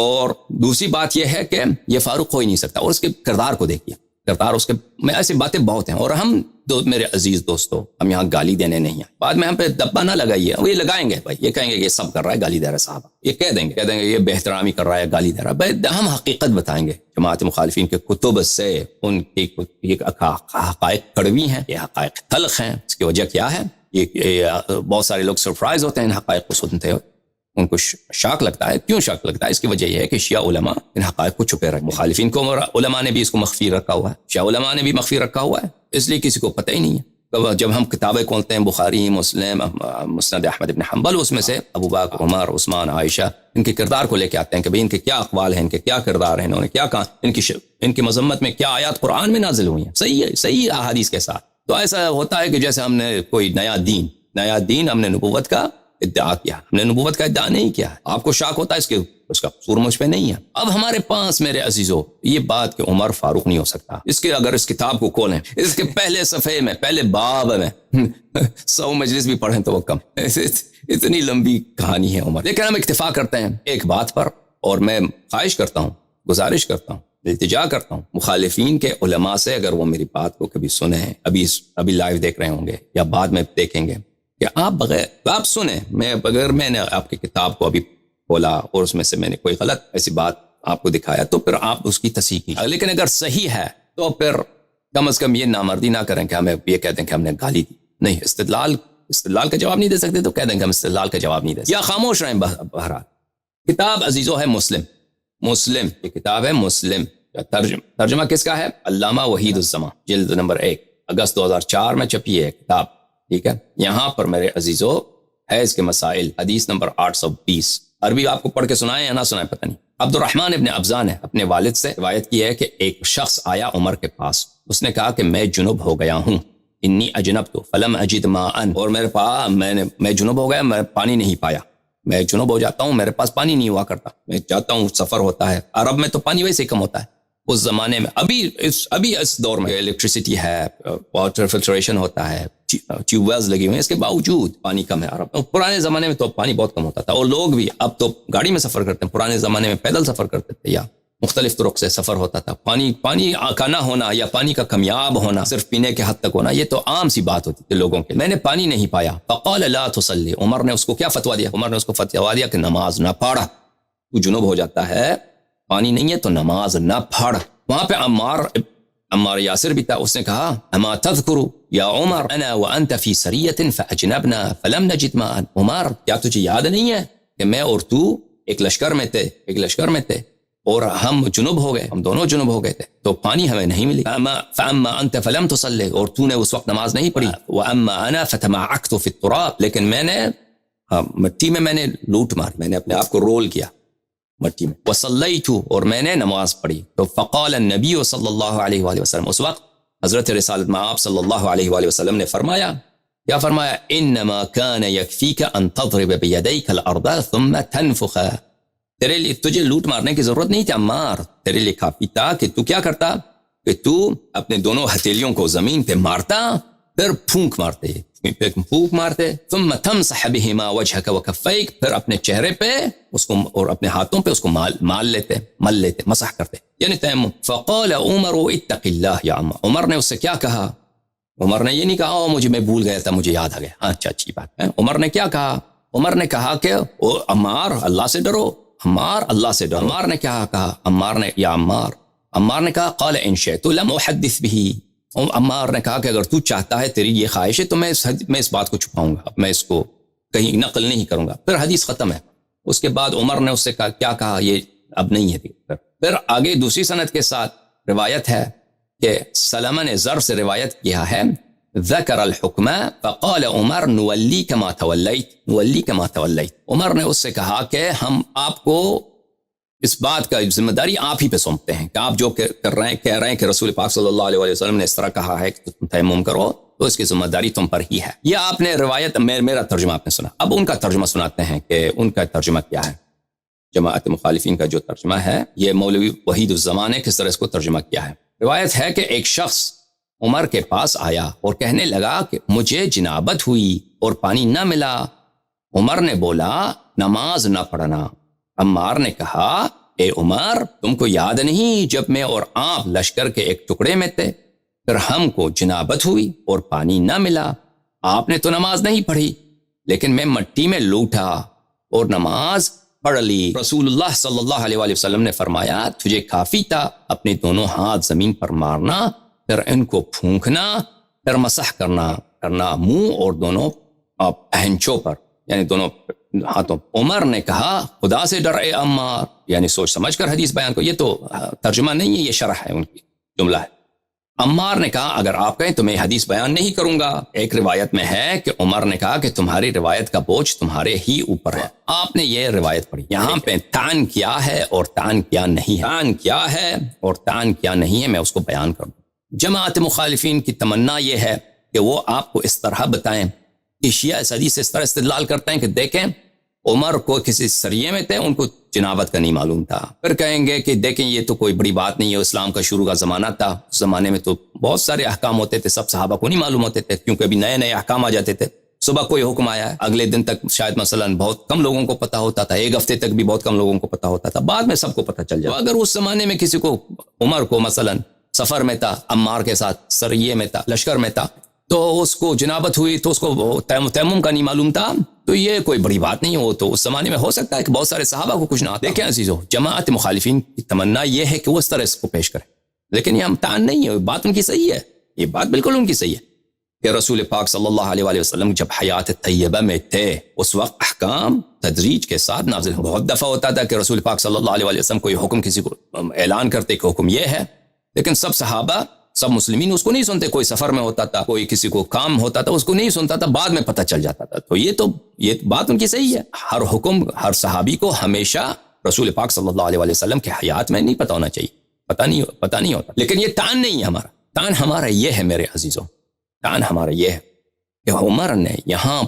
اور دوسری بات یہ ہے کہ یہ فاروق ہو ہی نہیں سکتا. اور اس کے کردار کو دیکھیے, کردار اس کے میں ایسی باتیں بہت ہیں. اور ہم میرے عزیز دوستو, ہم یہاں گالی دینے نہیں ہیں. بعد میں ہم پہ دبا نہ لگائیے. وہ یہ لگائیں گے بھائی, یہ کہیں گے یہ سب کر رہا ہے گالی دے رہا ہے صاحب, یہ کہہ دیں گے یہ بہترامی کر رہا ہے گالی دے رہا ہے. ہم حقیقت بتائیں گے. جماعت مخالفین کے کتب سے ان کی حقائق کڑوی ہیں, یہ حقائق تلخ ہیں. اس کی وجہ کیا ہے؟ یہ بہت سارے لوگ سرپرائز ہوتے ہیں ان حقائق کو سنتے ہوئے, ان کو شاک لگتا ہے. کیوں شاک لگتا ہے؟ اس کی وجہ یہ ہے کہ شیعہ علماء ان حقائق کو چھپے رکھے. مخالفین کو علماء نے بھی اس کو مخفی رکھا ہوا ہے, شیعہ علماء نے بھی مخفی رکھا ہوا ہے, اس لیے کسی کو پتہ ہی نہیں ہے. جب ہم کتابیں کھولتے ہیں, بخاری, مسلم, مسند احمد بن حنبل, اس میں سے ابو بکر, عمر, عثمان, عائشہ, ان کے کردار کو لے کے آتے ہیں کہ بھئی ان کے کیا اقوال ہیں, ان کے کیا کردار ہیں, انہوں نے کیا کہا, ان کی مذمت میں کیا آیات قرآن میں نازل ہوئی ہیں. صحیح ہے, صحیح احادیث کے ساتھ. تو ایسا ہوتا ہے کہ جیسے ہم نے کوئی نیا دین ہم نے نبوت کا ادعا کیا. ہم نے نبوت کا ادعا نہیں کیا ہے. آپ کو شاک ہوتا ہے اس کا قصور مجھ پہ نہیں ہے. اب ہمارے پاس میرے عزیزو یہ بات کہ عمر فاروق نہیں ہو سکتا, اس کے اگر اس کتاب کو کھولیں, اس کے پہلے صفحے میں, پہلے باب میں 100 مجلس بھی پڑھیں تو وہ کم. اتنی لمبی کہانی ہے عمر. لیکن ہم اکتفا کرتے ہیں ایک بات پر, اور میں خواہش کرتا ہوں, گزارش کرتا ہوں, التجا کرتا ہوں مخالفین کے علماء سے, اگر وہ میری بات کو کبھی سنیں, ابھی لائیو دیکھ رہے ہوں گے یا بعد میں دیکھیں گے, کہ آپ سنیں, اگر میں نے آپ کی کتاب کو ابھی کھولا اور اس میں سے میں نے کوئی غلط ایسی بات آپ کو دکھایا تو پھر آپ اس کی تصحیح کیجیے. لیکن اگر صحیح ہے تو پھر کم از کم یہ نامردی نہ کریں کہ ہمیں یہ کہہ دیں کہ ہم نے گالی دی. نہیں, استدلال کا جواب نہیں دے سکتے تو کہہ دیں کہ ہم استدلال کا جواب نہیں دے سکتے, یا خاموش رہیں. بہرحال کتاب عزیزو ہے مسلم, یہ کتاب ہے مسلم. ترجمہ کس کا ہے؟ علامہ وحید الزمان, جلد نمبر 1, اگست 2004 میں چھپی ہے کتاب. ٹھیک ہے, یہاں پر میرے عزیزو حیض کے مسائل, حدیث نمبر 820. عربی آپ کو پڑھ کے سنائیں یا نہ سنائیں پتہ نہیں. عبد الرحمن ابن ابزان نے اپنے والد سے روایت کی ہے کہ ایک شخص آیا عمر کے پاس, اس نے کہا کہ میں جنب ہو گیا ہوں, انی اجنبت فلم اجد ماء, اور میں جنب ہو گیا, میں پانی نہیں پایا. میں جنب ہو جاتا ہوں, میرے پاس پانی نہیں ہوا کرتا, میں جاتا ہوں, سفر ہوتا ہے. عرب میں تو پانی ویسے ہی کم ہوتا ہے اس زمانے میں. ابھی اس دور میں الیکٹریسٹی ہے, واٹر فلٹریشن ہوتا ہے, ٹیوب ویلز لگی ہوئی ہیں, اس کے باوجود پانی کم ہے عرب میں. پرانے زمانے میں تو پانی بہت کم ہوتا تھا, اور لوگ بھی اب تو گاڑی میں سفر کرتے ہیں, پرانے زمانے میں پیدل سفر کرتے تھے یا مختلف طرق سے سفر ہوتا تھا. پانی کا نہ ہونا یا پانی کا کمیاب ہونا, صرف پینے کے حد تک ہونا, یہ تو عام سی بات ہوتی تھی لوگوں کے. میں نے پانی نہیں پایا. فقال لا تصلی, عمر نے اس کو کیا فتویٰ دیا؟ عمر نے اس کو فتویٰ دیا کہ نماز نہ پڑھ. تو جنوب ہو جاتا ہے, پانی نہیں ہے تو نماز نہ پڑھ. وہاں پہ عمار یاسر بھی تھا, اس نے کہا اما تذکر یا عمر انا وانت فی سریۃ فاجنبنا فلم نجد ماء. عمر, کیا تجھے یاد نہیں ہے کہ میں اور تو ایک لشکر میں تھے اور ہم جنوب ہو گئے, ہم دونوں جنوب ہو گئے تھے تو پانی ہمیں نہیں ملی. فاما انت فلم تصلی, اور تو نے اس وقت نماز نہیں پڑھی. واما انا فتمعكت في التراب, لیکن میں نے مٹی میں نے لوٹ ماری, میں نے اپنے آپ کو رول کیا مٹی میں. وصلیت, اور میں نے نماز پڑھی. تو فقال النبی صلی اللہ علیہ وآلہ وسلم, اس وقت حضرت رسالت میں آپ صلی اللہ علیہ وآلہ وسلم نے فرمایا, کیا فرمایا؟ انما كان يكفيك ان تضرب بيديك الارض ثم تنفخ. تیرے لیے تجھے لوٹ مارنے کی ضرورت نہیں تھی عمار, تیرے لیے کافی تھا کہ تو کیا کرتا, کہ تو اپنے دونوں ہتھیلیوں کو زمین پہ مارتا, پھر پھونک مارتے, ثم تمسح بهما وجهك وكفيك, پھر اپنے چہرے پہ اس کو اور اپنے ہاتھوں پہ اس کو مل لیتے, مسح کرتے, یعنی تیمم. فقال عمر اتق اللہ یا عمر, عمر نے اس سے کیا کہا؟ عمر نے یہ نہیں کہا میں بھول گیا تھا, مجھے یاد آ گیا. اچھا, اچھی بات ہے. عمر نے کیا کہا؟ عمر نے کہا کہ عمار اللہ سے ڈرو, عمار اللہ سے ڈرو. عمار نے کیا کہا؟ عمار نے کہا قال ان شئت لم احدث به. عمار نے کہا کہ اگر تو چاہتا ہے, تیری یہ خواہش ہے, تو میں اس بات کو چھپاؤں گا, میں اس کو کہیں نقل نہیں کروں گا. پھر حدیث ختم ہے. اس کے بعد عمر نے اس سے کیا کہا, یہ اب نہیں ہے. پھر آگے دوسری سند کے ساتھ روایت ہے کہ سلمہ نے زر سے روایت کیا ہے, ذکر الحکم فقال عمر نولیک ما تولیت. عمر نے اس سے کہا کہ ہم آپ کو اس بات کا ذمہ داری آپ ہی پہ سونپتے ہیں کہ آپ جو کہہ رہے ہیں کہ رسول پاک صلی اللہ علیہ وسلم نے اس طرح کہا ہے کہ تم تیمم کرو, تو اس کی ذمہ داری تم پر ہی ہے. یہ آپ نے روایت, میرا ترجمہ آپ نے سنا. اب ان کا ترجمہ سناتے ہیں کہ ان کا ترجمہ کیا ہے. جماعت مخالفین کا جو ترجمہ ہے, یہ مولوی وحید الزمان نے کس طرح اس کو ترجمہ کیا ہے. روایت ہے کہ ایک شخص عمر کے پاس آیا اور کہنے لگا کہ مجھے جنابت ہوئی اور پانی نہ ملا. عمر نے بولا نماز نہ پڑھنا. عمار نے کہا اے عمر تم کو یاد نہیں جب میں اور آپ لشکر کے ایک ٹکڑے میں تھے، پھر ہم کو جنابت ہوئی اور پانی نہ ملا، آپ نے تو نماز نہیں پڑھی لیکن میں مٹی میں لوٹا اور نماز پڑھ لی۔ رسول اللہ صلی اللہ علیہ وآلہ وسلم نے فرمایا تجھے کافی تھا اپنے دونوں ہاتھ زمین پر مارنا، پھر ان کو پھونکنا، پھر مسح کرنا منہ اور دونوں پہنچوں پر، یعنی دونوں ہاتھوں۔ عمر نے کہا خدا سے ڈر اے عمار، یعنی سوچ سمجھ کر حدیث بیان کو، یہ تو ترجمہ نہیں ہے، یہ شرح ہے، ان کی جملہ ہے۔ عمار نے کہا اگر آپ کہیں تو میں حدیث بیان نہیں کروں گا۔ ایک روایت میں ہے کہ عمر نے کہا کہ تمہاری روایت کا بوجھ تمہارے ہی اوپر ہے۔ آپ نے یہ روایت پڑھی، یہاں پہ تان کیا ہے اور تان کیا نہیں ہے، تان کیا ہے اور تان کیا نہیں ہے، میں اس کو بیان کروں۔ جماعت مخالفین کی تمنا یہ ہے کہ وہ آپ کو اس طرح بتائیں کہ شیعہ اس حدیث سے اس طرح استدلال کرتے ہیں کہ دیکھیں عمر کو کسی سریے میں تھے، ان کو جنابت کا نہیں معلوم تھا، پھر کہیں گے کہ دیکھیں یہ تو کوئی بڑی بات نہیں ہے، اسلام کا شروع کا زمانہ تھا، اس زمانے میں تو بہت سارے احکام ہوتے تھے، سب صحابہ کو نہیں معلوم ہوتے تھے کیونکہ ابھی نئے نئے احکام آ جاتے تھے۔ صبح کوئی حکم آیا ہے، اگلے دن تک شاید مثلا بہت کم لوگوں کو پتہ ہوتا تھا، ایک ہفتے تک بھی بہت کم لوگوں کو پتہ ہوتا تھا، بعد میں سب کو پتہ چل جاتا۔ اگر اس زمانے میں کسی کو عمر کو مثلا سفر میں تھا، عمار کے ساتھ سریے میں تھا، لشکر میں تھا، تو اس کو جنابت ہوئی تو اس کو تیمم کا نہیں معلوم تھا، تو یہ کوئی بڑی بات نہیں ہو، تو اس زمانے میں ہو سکتا ہے کہ بہت سارے صحابہ کو کچھ نہ آتا۔ دیکھیں عزیزو، جماعت مخالفین کی تمنا یہ ہے کہ وہ اس طرح اس کو پیش کریں، لیکن یہ امتحان نہیں ہے، بات ان کی صحیح ہے، یہ بات بالکل ان کی صحیح ہے کہ رسول پاک صلی اللہ علیہ وآلہ وسلم جب حیات طیبہ میں تھے اس وقت احکام تدریج کے ساتھ نازل ہو۔ بہت دفعہ ہوتا تھا کہ رسول پاک صلی اللہ علیہ وآلہ وسلم کوئی حکم کسی کو اعلان کرتے کہ حکم یہ ہے، لیکن سب صحابہ سب مسلمین اس کو نہیں سنتے، کوئی سفر میں ہوتا تھا، کوئی کسی کو کام ہوتا تھا اس کو نہیں سنتا تھا، بعد میں پتہ چل جاتا تھا۔ تو یہ بات ان کی صحیح ہے، ہر حکم ہر صحابی کو ہمیشہ رسول پاک صلی اللہ علیہ وآلہ وسلم کے حیات میں نہیں پتہ ہونا چاہیے، پتہ نہیں ہوتا، لیکن یہ تان نہیں ہے ہمارا، تان ہمارا یہ ہے میرے عزیزوں، تان ہمارا یہ ہے کہ عمر نے یہاں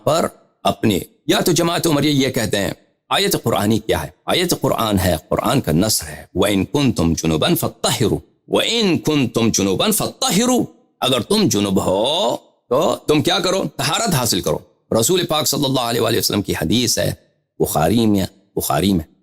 پر اپنے، یا تو جماعت عمریہ یہ کہتے ہیں آیت قرآنی کیا ہے، آیت قرآن ہے، قرآن کا نص ہے، وَإِن كُنتُمْ جُنُبًا فَطَّهِرُوا وَإِن كُنتُمْ جُنُبًا فَطَّهِرُوا، اگر تم جنوب ہو تو تم کیا کرو، طہارت حاصل کرو۔ رسول پاک صلی اللہ علیہ وآلہ وسلم کی حدیث ہے بخاری میں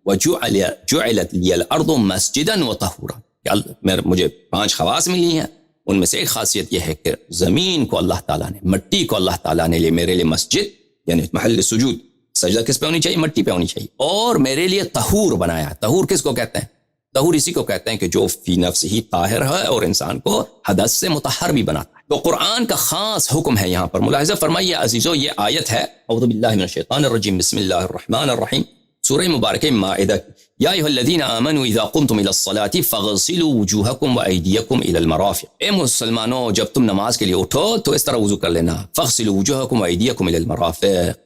وَجُعِلَتْ لِيَ الْأَرْضُ مَسْجِدًا وَطَهُورًا، مجھے 5 خواص ملی ہیں، ان میں سے ایک خاصیت یہ ہے کہ زمین کو اللہ تعالیٰ نے، مٹی کو اللہ تعالیٰ نے میرے لیے مسجد یعنی محل سجود، سجدہ کس پہ ہونی چاہیے، مٹی پہ ہونی چاہیے، اور میرے لیے طہور بنایا۔ طہور کس کو کہتے ہیں؟ طہور اسی کو کہتے ہیں کہ جو فی نفس ہی طاہر ہے اور انسان کو حدث سے مطہر بھی بناتا ہے۔ تو قرآن کا خاص حکم ہے یہاں پر، ملاحظہ فرمائیے عزیزو، یہ آیت ہے اعوذ باللہ من الشیطان الرجیم، بسم اللہ الرحمن الرحیم، سورہ مبارکہ مائدہ، یا ایھا الذین آمنوا اذا قمتم الى الصلاة فاغسلوا وجوہکم وایدیکم الى المرافق، اے مسلمانوں جب تم نماز کے لیے اٹھو تو اس طرح وضو کر لینا، فاغسلوا وجوہکم وایدیکم الى المرافق،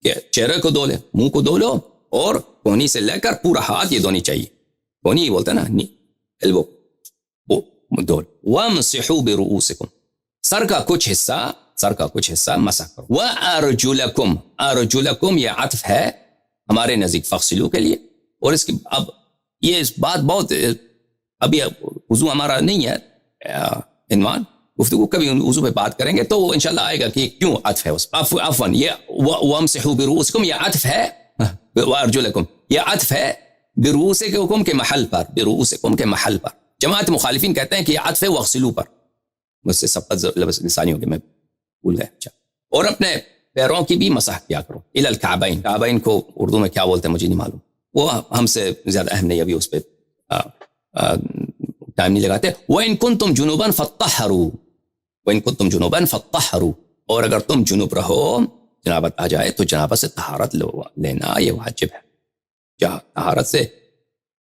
کہ چہرے کو دھو لے، منہ کو دھو لو، اور کونی سے لے کر پورا ہاتھ یہ دھونی چاہیے، کونی بولتا نا، ایلبو دھو، وامسحوا برؤوسکم، سر کا کچھ حصہ مسح کرو، وارجلکم، ارجلکم یہ عطف ہے ہمارے نزدیک فغسلو کے لیے، اور اس کی اب یہ اس بات بہت، ابھی وضو ہمارا نہیں ہے عنوان، گفتگو کبھی وضو پہ بات کریں گے تو انشاءاللہ آئے گا کہ کیوں عطف ہے اس پر، عفوا یہ وامسحوا برؤوسکم یہ عطف ہے، وارجلکم یہ عطف ہے برؤوسکم کے محل پر، برؤوسکم کے محل پر۔ جماعت مخالفین کہتے ہیں کہ یہ عطف ہے وغسلو پر، مجھ سے سب لسانی ہو گیا، میں بھول گیا۔ اچھا، اور اپنے پیروں کی بھی مسح کیا کرو، الی الکعبین، کعبین کو اردو میں کیا بولتے ہیں مجھے نہیں معلوم، وہ ہم سے زیادہ اہم نہیں، ابھی اس پہ ٹائم نہیں لگاتے۔ وَإِن كُنتُمْ جُنُوبًا فَطَّهِّرُوا، وَإِن كُنتُمْ جُنُوبًا فَطَّهِّرُوا، اور اگر تم جنوب رہو، جنابت آ جائے تو جنابت سے طہارت لینا یہ واجب ہے،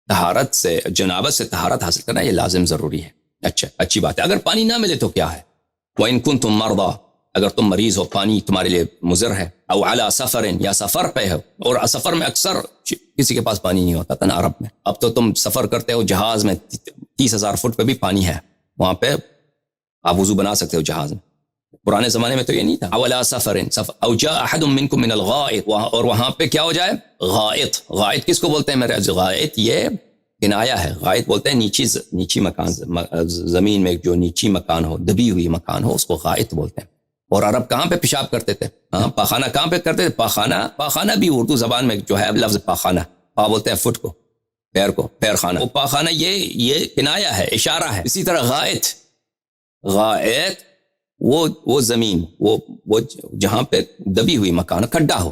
طہارت سے جنابت سے طہارت حاصل کرنا یہ لازم ضروری ہے۔ اچھا، اچھی بات ہے۔ اگر پانی نہ ملے تو کیا ہے؟ وَإِن كُنتُمْ مَرْضَىٰ، اگر تم مریض ہو، پانی تمہارے لیے مضر ہے، او علی سفر، یا سفر پہ ہو، اور سفر میں اکثر کسی کے پاس پانی نہیں ہوتا تھا نا عرب میں، اب تو تم سفر کرتے ہو جہاز میں 30,000 فٹ پہ بھی پانی ہے، وہاں پہ آپ وضو بنا سکتے ہو جہاز میں، پرانے زمانے میں تو یہ نہیں تھا۔ او علی سفر او جاء احد منکم من الغائط، اور وہاں پہ کیا ہو جائے، غائط، غائط کس کو بولتے ہیں میرے عزیز؟ غائط یہ کنایا ہے، غائط بولتے ہیں نیچی مکان، زمین میں جو نیچی مکان ہو، دبی ہوئی مکان ہو، اس کو غائط بولتے ہیں۔ اور عرب کہاں پہ پیشاب کرتے تھے؟ پاخانہ کہاں پہ کرتے تھے؟ پاخانہ بھی اردو زبان میں جو ہے لفظ پاخانہ، پا بولتے ہیں فٹ کو، پیر کو پیر خانہ، وہ پاخانہ یہ کنایا ہے، اشارہ ہے. اسی طرح غائط وہ زمین، وہ جہاں پہ دبی ہوئی مکان، کھڈا ہو،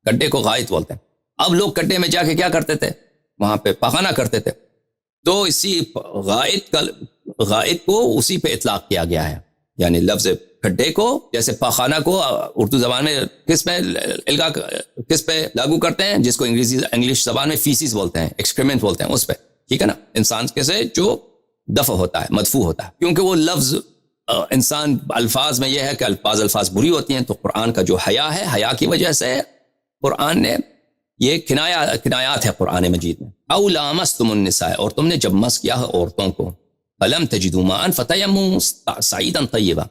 کھڈے کو غائط بولتے ہیں. اب لوگ کھڈے میں جا کے کیا کرتے تھے؟ وہاں پہ پاخانہ کرتے تھے. تو اسی غائط کو اسی پہ اطلاق کیا گیا ہے. یعنی لفظ کھڈے کو، جیسے پاخانہ کو اردو زبان میں کس پہ لاگو کرتے ہیں؟ جس کو انگلش زبان میں فیسس بولتے ہیں، ایکسکریمنٹ بولتے ہیں، اس پہ. ٹھیک ہے نا؟ انسان کے سے جو دفع ہوتا ہے، مدفوع ہوتا ہے. کیونکہ وہ لفظ انسان الفاظ میں یہ ہے کہ الفاظ بری ہوتی ہیں. تو قرآن کا جو حیا ہے، حیا کی وجہ سے قرآن نے یہ کنایات ہے قرآن مجید میں. او لامستم النساء، اور تم نے جب مس کیا ہے عورتوں کو، فلم تجدوا ماء فتیمموا صعیدا طیبا،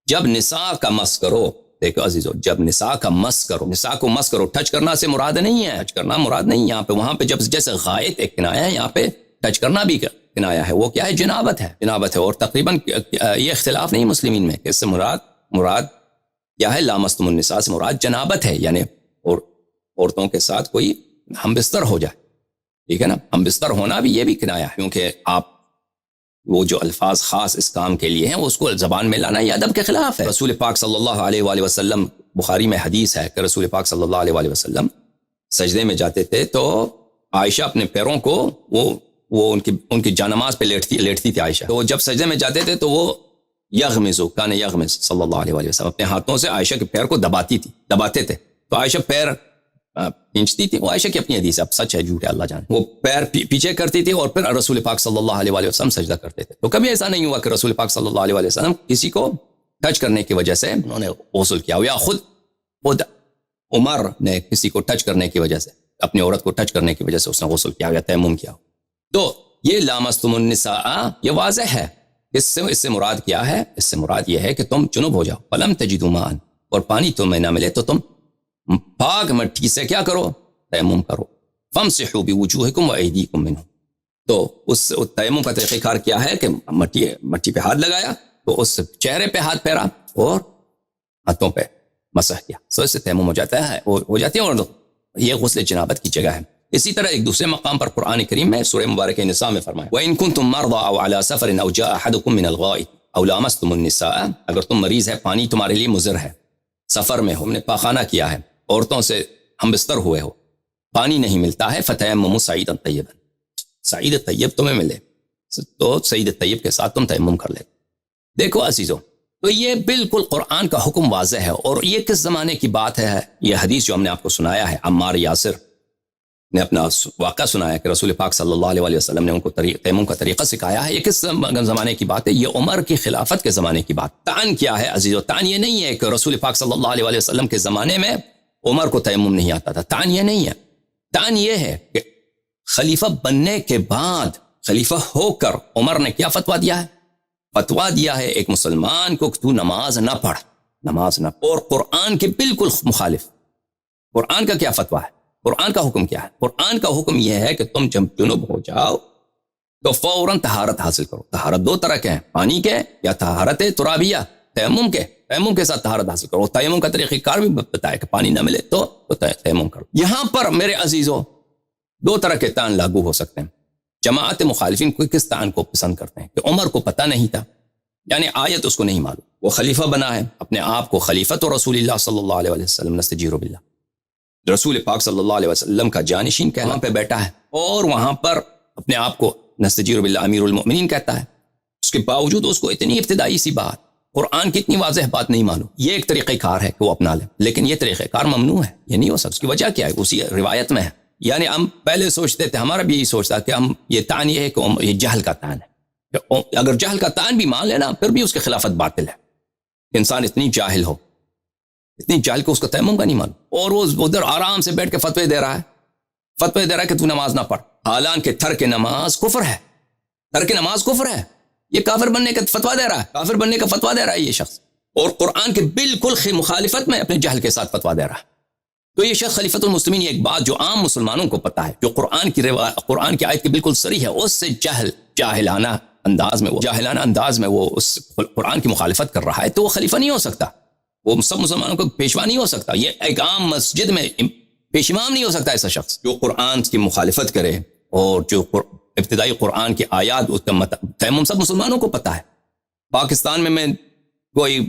جب نساء کا مس کرو. دیکھو عزیزو، جب نساء کا مس کرو، نساء کو مس کرو، ٹچ کرنا سے مراد نہیں ہے، ٹچ کرنا مراد نہیں یہاں پہ. وہاں پہ جب جیسے غائط ایک کنایا ہے، یہاں پہ ٹچ کرنا بھی کنایا ہے. وہ کیا ہے؟ جنابت ہے. اور تقریباً یہ اختلاف نہیں مسلمین میں کہ اس سے مراد کیا ہے. لامستم النساء سے مراد جنابت ہے، یعنی اور عورتوں کے ساتھ کوئی ہم بستر ہو جائے. ٹھیک ہے نا؟ ہم بستر ہونا بھی یہ بھی کنایا ہے، کیونکہ آپ وہ جو الفاظ خاص اس کام کے لیے ہیں اس کو زبان میں لانا یہ ادب کے خلاف ہے. رسول پاک صلی اللہ علیہ وآلہ وسلم، بخاری میں حدیث ہے کہ رسول پاک صلی اللہ علیہ وآلہ وسلم سجدے میں جاتے تھے تو عائشہ اپنے پیروں کو وہ ان کی جانماز پہ لیٹتی تھی عائشہ. تو جب سجدے میں جاتے تھے تو وہ کان یغمز صلی اللہ علیہ وآلہ وسلم اپنے ہاتھوں سے عائشہ کے پیر کو دباتے تھے. تو عائشہ پیر کھینچتی تھی. وہ عائشہ کی اپنی حدیث ہے، اب سچ ہے جھوٹ ہے اللہ جانے. وہ پیر پیچھے کرتی تھی اور پھر رسول پاک صلی اللہ علیہ وآلہ وسلم سجدہ کرتے تھے. تو کبھی ایسا نہیں ہوا کہ رسول پاک صلی اللہ علیہ وآلہ وسلم کسی کو ٹچ کرنے کی وجہ سے انہوں نے غسل کیا ہو، یا خود عمر نے کسی کو ٹچ کرنے کی وجہ سے، اپنی عورت کو ٹچ کرنے کی وجہ سے اس نے غسل کیا ہو یا تیمم کیا ہو. تو یہ لامستم النساء یہ واضح ہے. اس سے مراد کیا ہے؟ اس سے مراد یہ ہے کہ تم جنب ہو جاؤ. فلم تجدوا ماء، اور پانی تمہیں نہ ملے تو تم پاک مٹی سے کیا کرو؟ تیمم کرو. فامسحوا بوجوہکم وایدیکم منہ. تو اس تیمم کا طریقہ کار کیا ہے کہ مٹی پہ ہاتھ لگایا تو اس چہرے پہ ہاتھ پھیرا اور ہاتھوں پہ مسح کیا. سو اس سے تیمم ہو جاتا ہے، ہو جاتی ہے، اور یہ غسل جنابت کی جگہ ہے. اسی طرح ایک دوسرے مقام پر قرآن کریم میں سورہ مبارکہ نساء میں فرمایا وَإِن كُنتُم مَرْضَىٰ أَوْ عَلَىٰ سَفَرٍ أَوْ جَاءَ أَحَدُكُم مِّنَ الْغَائِطِ أَوْ لَامَسْتُمُ النِّسَاءَ، اگر تم مریض ہے، پانی تمہارے لیے مضر ہے، سفر میں ہو، ہم نے پاخانہ کیا ہے، عورتوں سے ہم بستر ہوئے ہو، پانی نہیں ملتا ہے، فَتَيَمَّمُوا صَعِيدًا طَيِّبًا، سعید طیب تمہیں ملے تو سعید طیب کے ساتھ تم تیمم کر لے. دیکھو عزیزو، تو یہ بالکل قرآن کا حکم واضح ہے. اور یہ کس زمانے کی بات ہے؟ یہ حدیث جو ہم نے آپ کو سنایا ہے، عمار یاسر نے اپنا واقعہ سنایا کہ رسول پاک صلی اللہ علیہ وسلم نے ان کو تیمم کا طریقہ سکھایا ہے. یہ کس زمانے کی بات ہے؟ یہ عمر کی خلافت کے زمانے کی بات. تعین کیا ہے عزیزو؟ تعین یہ نہیں ہے کہ رسول پاک صلی اللہ علیہ وسلم کے زمانے میں عمر کو تیمم نہیں آتا تھا. تعین یہ نہیں ہے. تعین یہ ہے کہ خلیفہ بننے کے بعد، خلیفہ ہو کر عمر نے کیا فتویٰ دیا ہے؟ فتویٰ دیا ہے ایک مسلمان کو کہ تو نماز نہ پڑھ، اور قرآن کے بالکل مخالف. قرآن کا کیا فتویٰ ہے؟ قرآن کا حکم کیا ہے؟ قرآن کا حکم یہ ہے کہ تم جب جنب ہو جاؤ تو فوراً طہارت حاصل کرو. طہارت دو طرح کے ہیں، پانی کے یا طہارت ترابیہ، تیمم کے ساتھ طہارت حاصل کرو. تیمم کا طریقہ کار بھی بتایا کہ پانی نہ ملے تو تیمم کرو. یہاں پر میرے عزیزو دو طرح کے تعین لاگو ہو سکتے ہیں. جماعت مخالفین کو کس تعین کو پسند کرتے ہیں کہ عمر کو پتہ نہیں تھا، یعنی آیت اس کو نہیں معلوم، وہ خلیفہ بنا ہے، اپنے آپ کو خلیفۃ رسول اللہ صلی اللہ علیہ وسلم نستجیر باللہ، رسول پاک صلی اللہ علیہ وسلم کا جانشین کہنا پہ بیٹھا ہے، اور وہاں پر اپنے آپ کو نستجیر باللہ امیر المؤمنین کہتا ہے. اس کے باوجود اس کو اتنی ابتدائی سی بات، قرآن کی اتنی واضح بات نہیں معلوم. یہ ایک طریقہ کار ہے کہ وہ اپنا لے، لیکن یہ طریقہ کار ممنوع ہے، یہ نہیں ہو سکتا. اس کی وجہ کیا ہے؟ اسی روایت میں ہے. یعنی ہم پہلے سوچتے تھے، ہمارا بھی یہی سوچتا کہ ہم یہ تعین یہ ہے کہ یہ جہل کا تعین ہے. اگر جہل کا تعین بھی مان لینا پھر بھی اس کی خلافت باطل ہے. انسان اتنی جاہل ہو، اتنی جاہل کو اس کا تیمم کا نہیں معلوم، اور وہ ادھر آرام سے بیٹھ کے فتوے دے رہا ہے کہ تو نماز نہ پڑھ، حالانکہ ترک نماز کفر ہے. ترک نماز کفر ہے. یہ کافر بننے کا فتویٰ دے رہا ہے، یہ شخص، اور قرآن کے بالکل مخالفت میں اپنے جہل کے ساتھ فتویٰ دے رہا ہے. تو یہ شخص خلیفۃ المسلمین، یہ ایک بات جو عام مسلمانوں کو پتہ ہے، جو قرآن کی آیت کے بالکل صریح ہے، اس سے جاہلانہ انداز میں وہ اس قرآن کی مخالفت کر رہا ہے، تو وہ خلیفہ نہیں ہو سکتا، وہ سب مسلمانوں کو پیشوا نہیں ہو سکتا. یہ ایک عام مسجد میں پیش امام نہیں ہو سکتا ایسا شخص جو قرآن کی مخالفت کرے اور جو ابتدائی قرآن کی آیات اس کا تیمم سب مسلمانوں کو پتہ ہے. پاکستان میں کوئی